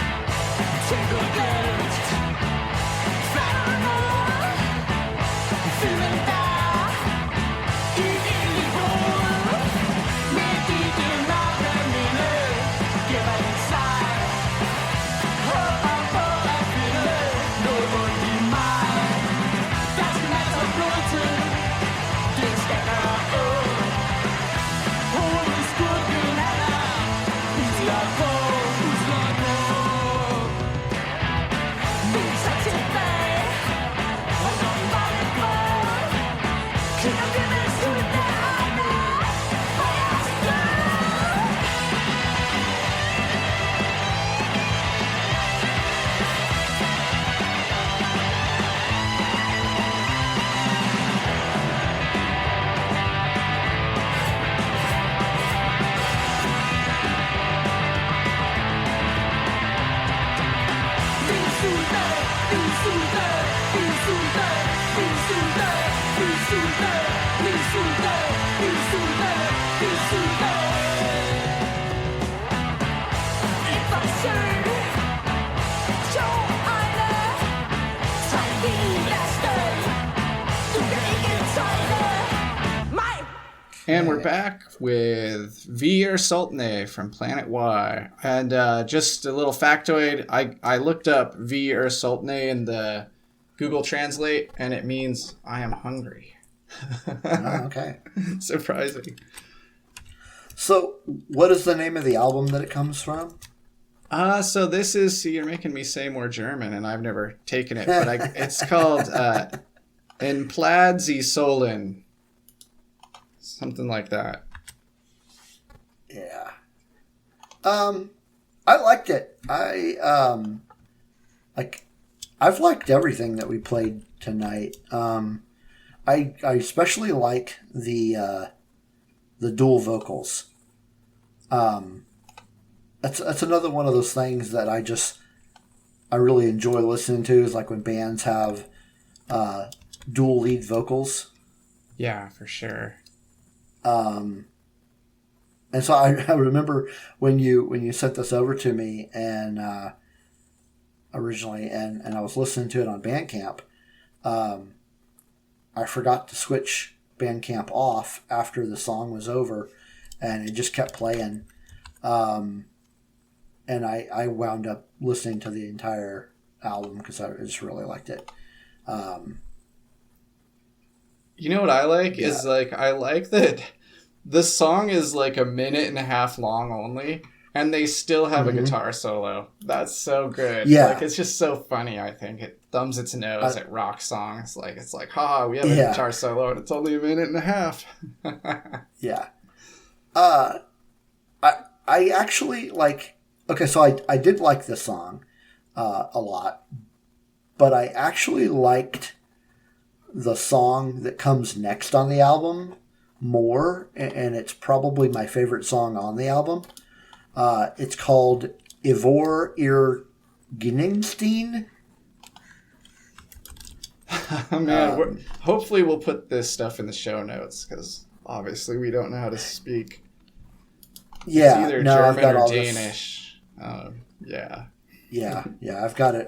And we're back with Wie Sollten from Planet Y. And just a little factoid, I looked up Wie Sollten in the Google Translate, and it means I am hungry. Oh, okay. Surprising. So, what is the name of the album that it comes from? So this is, you're making me say more German, and I've never taken it, but it's called In Plaid Sie Sollen. Something like that. Yeah. I liked it. I've liked everything that we played tonight. I I especially like the dual vocals. That's another one of those things that I really enjoy listening to, is like when bands have dual lead vocals. Yeah, for sure. And so I remember when you sent this over to me and originally, and I was listening to it on Bandcamp. I forgot to switch Bandcamp off after the song was over, and it just kept playing. And I wound up listening to the entire album because I just really liked it. You know what I like is like, I like that the song is like 1.5 minutes long only, and they still have a guitar solo. That's so good. Yeah. Like, it's just so funny. I think it thumbs its nose at rock songs. Like, it's like, haha, we have a guitar solo and it's only 1.5 minutes. Yeah. I actually like, okay, so I did like this song a lot, but I actually liked the song that comes next on the album more, and it's probably my favorite song on the album. It's called Ivor Ir Gningstein. Man, hopefully we'll put this stuff in the show notes, because obviously we don't know how to speak. Yeah, it's either no, German I've got or all Danish. Yeah. Yeah, I've got it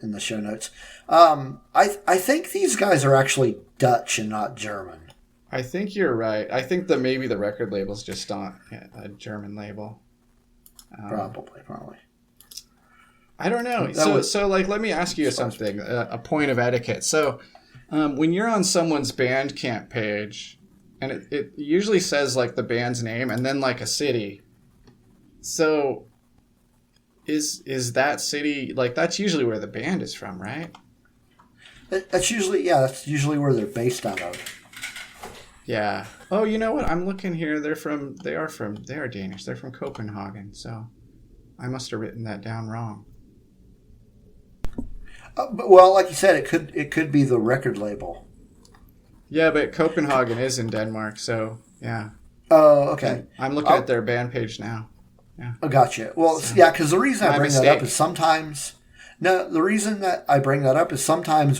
in the show notes. I think these guys are actually Dutch and not German. I think you're right. I think that maybe the record label's just on a German label. Probably. I don't know. So like, let me ask you something, a point of etiquette. So when you're on someone's Bandcamp page, and it usually says like the band's name and then like a city. So is that city, like, that's usually where the band is from, right? That's usually where they're based out of. Yeah. Oh, you know what? I'm looking here. They are Danish. They're from Copenhagen. So I must have written that down wrong. But, well, like you said, it could be the record label. Yeah, but Copenhagen is in Denmark, so yeah. Oh, okay. And I'm looking at their band page now. Yeah. I gotcha. Well, yeah, because the reason I bring that up is sometimes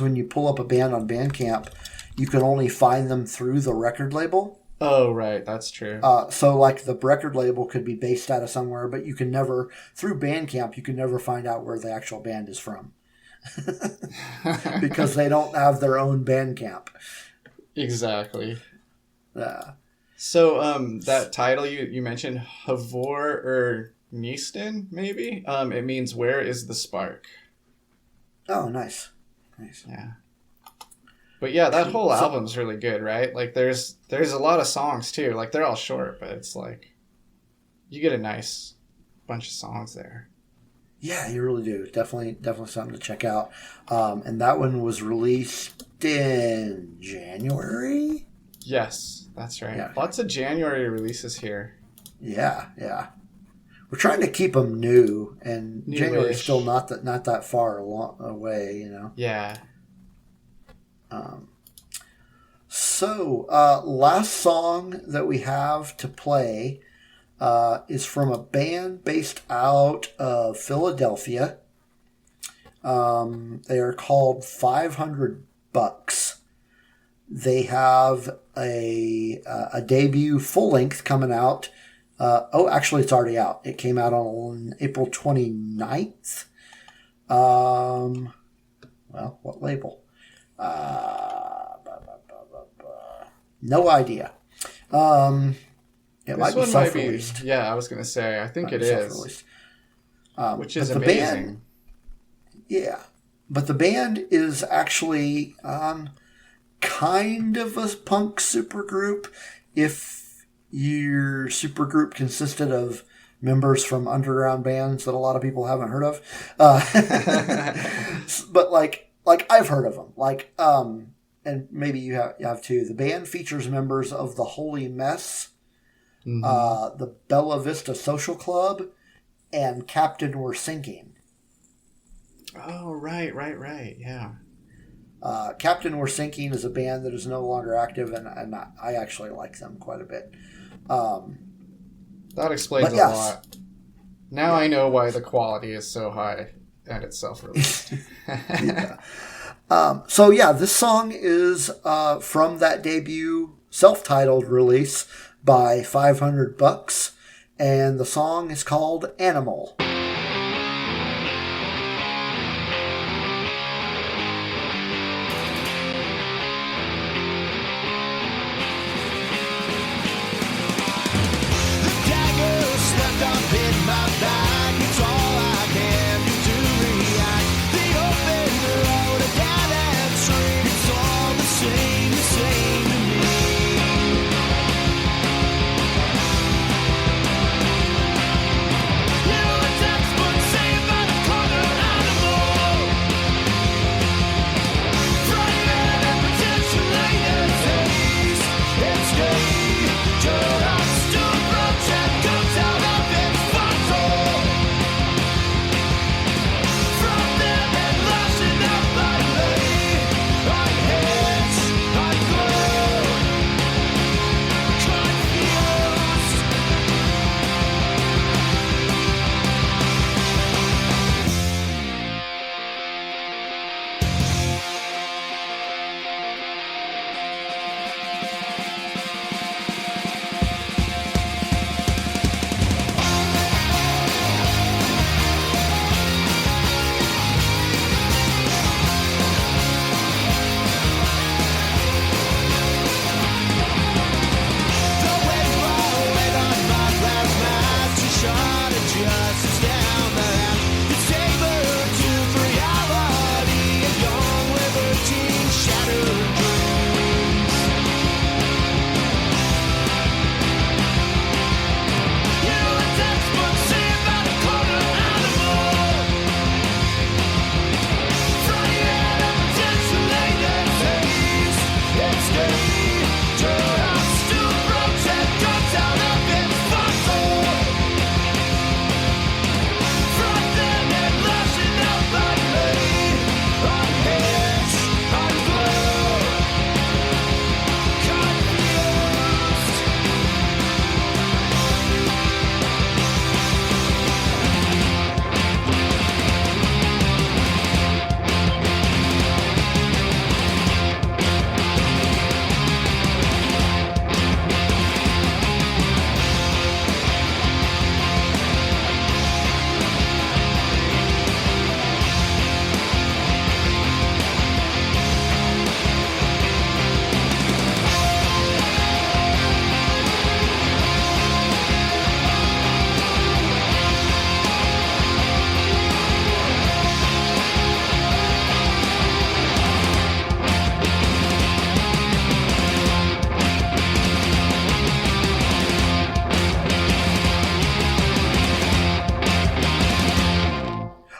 when you pull up a band on Bandcamp, you can only find them through the record label. Oh, right. That's true. So, like, the record label could be based out of somewhere, but you can never, through Bandcamp, you can never find out where the actual band is from. Because they don't have their own Bandcamp. Exactly. Yeah. So, that title you mentioned, Havor or Neaston, maybe? It means, where is the spark? Oh, nice. Yeah. But yeah, that whole album's really good, right? Like, there's a lot of songs, too. Like, they're all short, but it's like, you get a nice bunch of songs there. Yeah, you really do. Definitely something to check out. And that one was released in January? Yes, that's right. Yeah. Lots of January releases here. Yeah. We're trying to keep them new, and January is still not that far away, you know. Yeah. So, last song that we have to play is from a band based out of Philadelphia. They are called 500 Bucks. They have a debut full length coming out. Actually, it's already out. It came out on April 29th. Well, what label? No idea. It might be self-released. Yeah, I was going to say, I think it is. Which is amazing. But the band is actually kind of a punk supergroup. If your supergroup consisted of members from underground bands that a lot of people haven't heard of. But like I've heard of them. And maybe you have too. The band features members of the Holy Mess, the Bella Vista Social Club, and Captain We're Sinking. Oh, right, yeah. Captain We're Sinking is a band that is no longer active, and I actually like them quite a bit. That explains a lot. Now I know why the quality is so high and it's self-released. This song is from that debut self-titled release by $500, and the song is called Animal.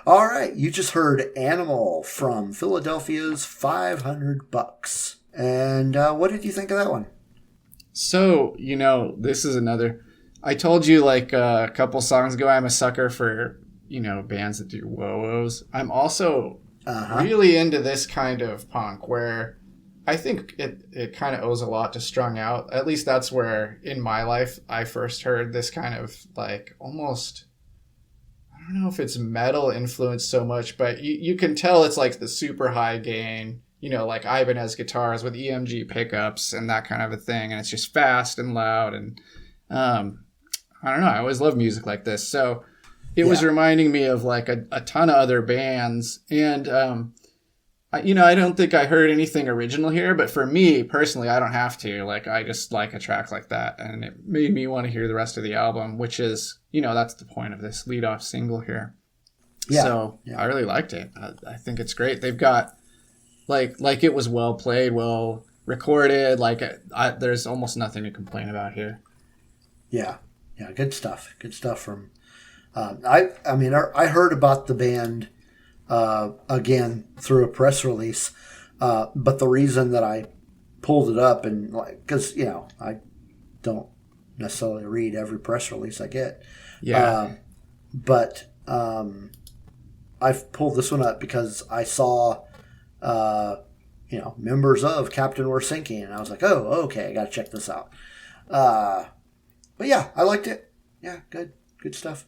All right, you just heard Animal from Philadelphia's $500. And what did you think of that one? So, this is another... I told you like a couple songs ago, I'm a sucker for, bands that do whoa-wows. I'm also really into this kind of punk where I think it kind of owes a lot to Strung Out. At least that's where, in my life, I first heard this kind of like almost... I don't know if it's metal influence so much, but you can tell it's like the super high gain, like Ibanez guitars with EMG pickups and that kind of a thing. And it's just fast and loud. And I don't know. I always love music like this. So it was reminding me of like a ton of other bands. And, I don't think I heard anything original here, but for me personally, I don't have to. Like, I just like a track like that. And it made me want to hear the rest of the album, which is, that's the point of this lead-off single here. Yeah. So I really liked it. I think it's great. They've got, like it was well played, well recorded. Like, there's almost nothing to complain about here. Yeah. Yeah, good stuff. Good stuff from... I heard about the band... again through a press release, but the reason that I pulled it up and because I don't necessarily read every press release I get, but I've pulled this one up because I saw members of Captain We're Sinking. And I was like, oh, okay, I got to check this out. But yeah, I liked it. Yeah, good stuff.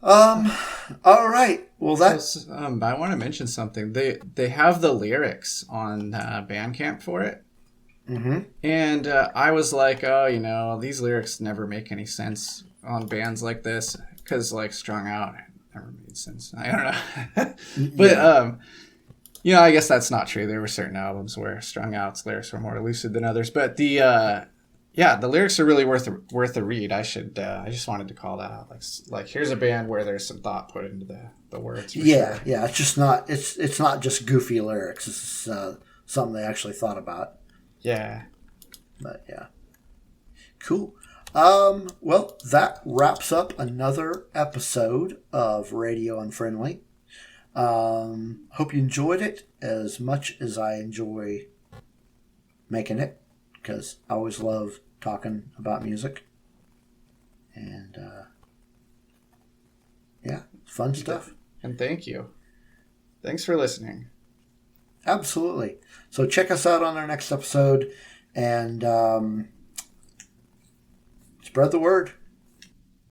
All right. Well, that's. I want to mention something. They have the lyrics on Bandcamp for it. Mm-hmm. And I was like, oh, these lyrics never make any sense on bands like this because, like, Strung Out never made sense. I don't know. But, I guess that's not true. There were certain albums where Strung Out's lyrics were more lucid than others. But the lyrics are really worth a read. I just wanted to call that out. Like here's a band where there's some thought put into the words. Yeah, sure. Yeah. It's just not. It's not just goofy lyrics. It's something they actually thought about. Yeah. But yeah. Cool. Well, that wraps up another episode of Radio Unfriendly. Hope you enjoyed it as much as I enjoy making it, because I always love talking about music. And fun stuff. And thank you. Thanks for listening. Absolutely. So check us out on our next episode and spread the word.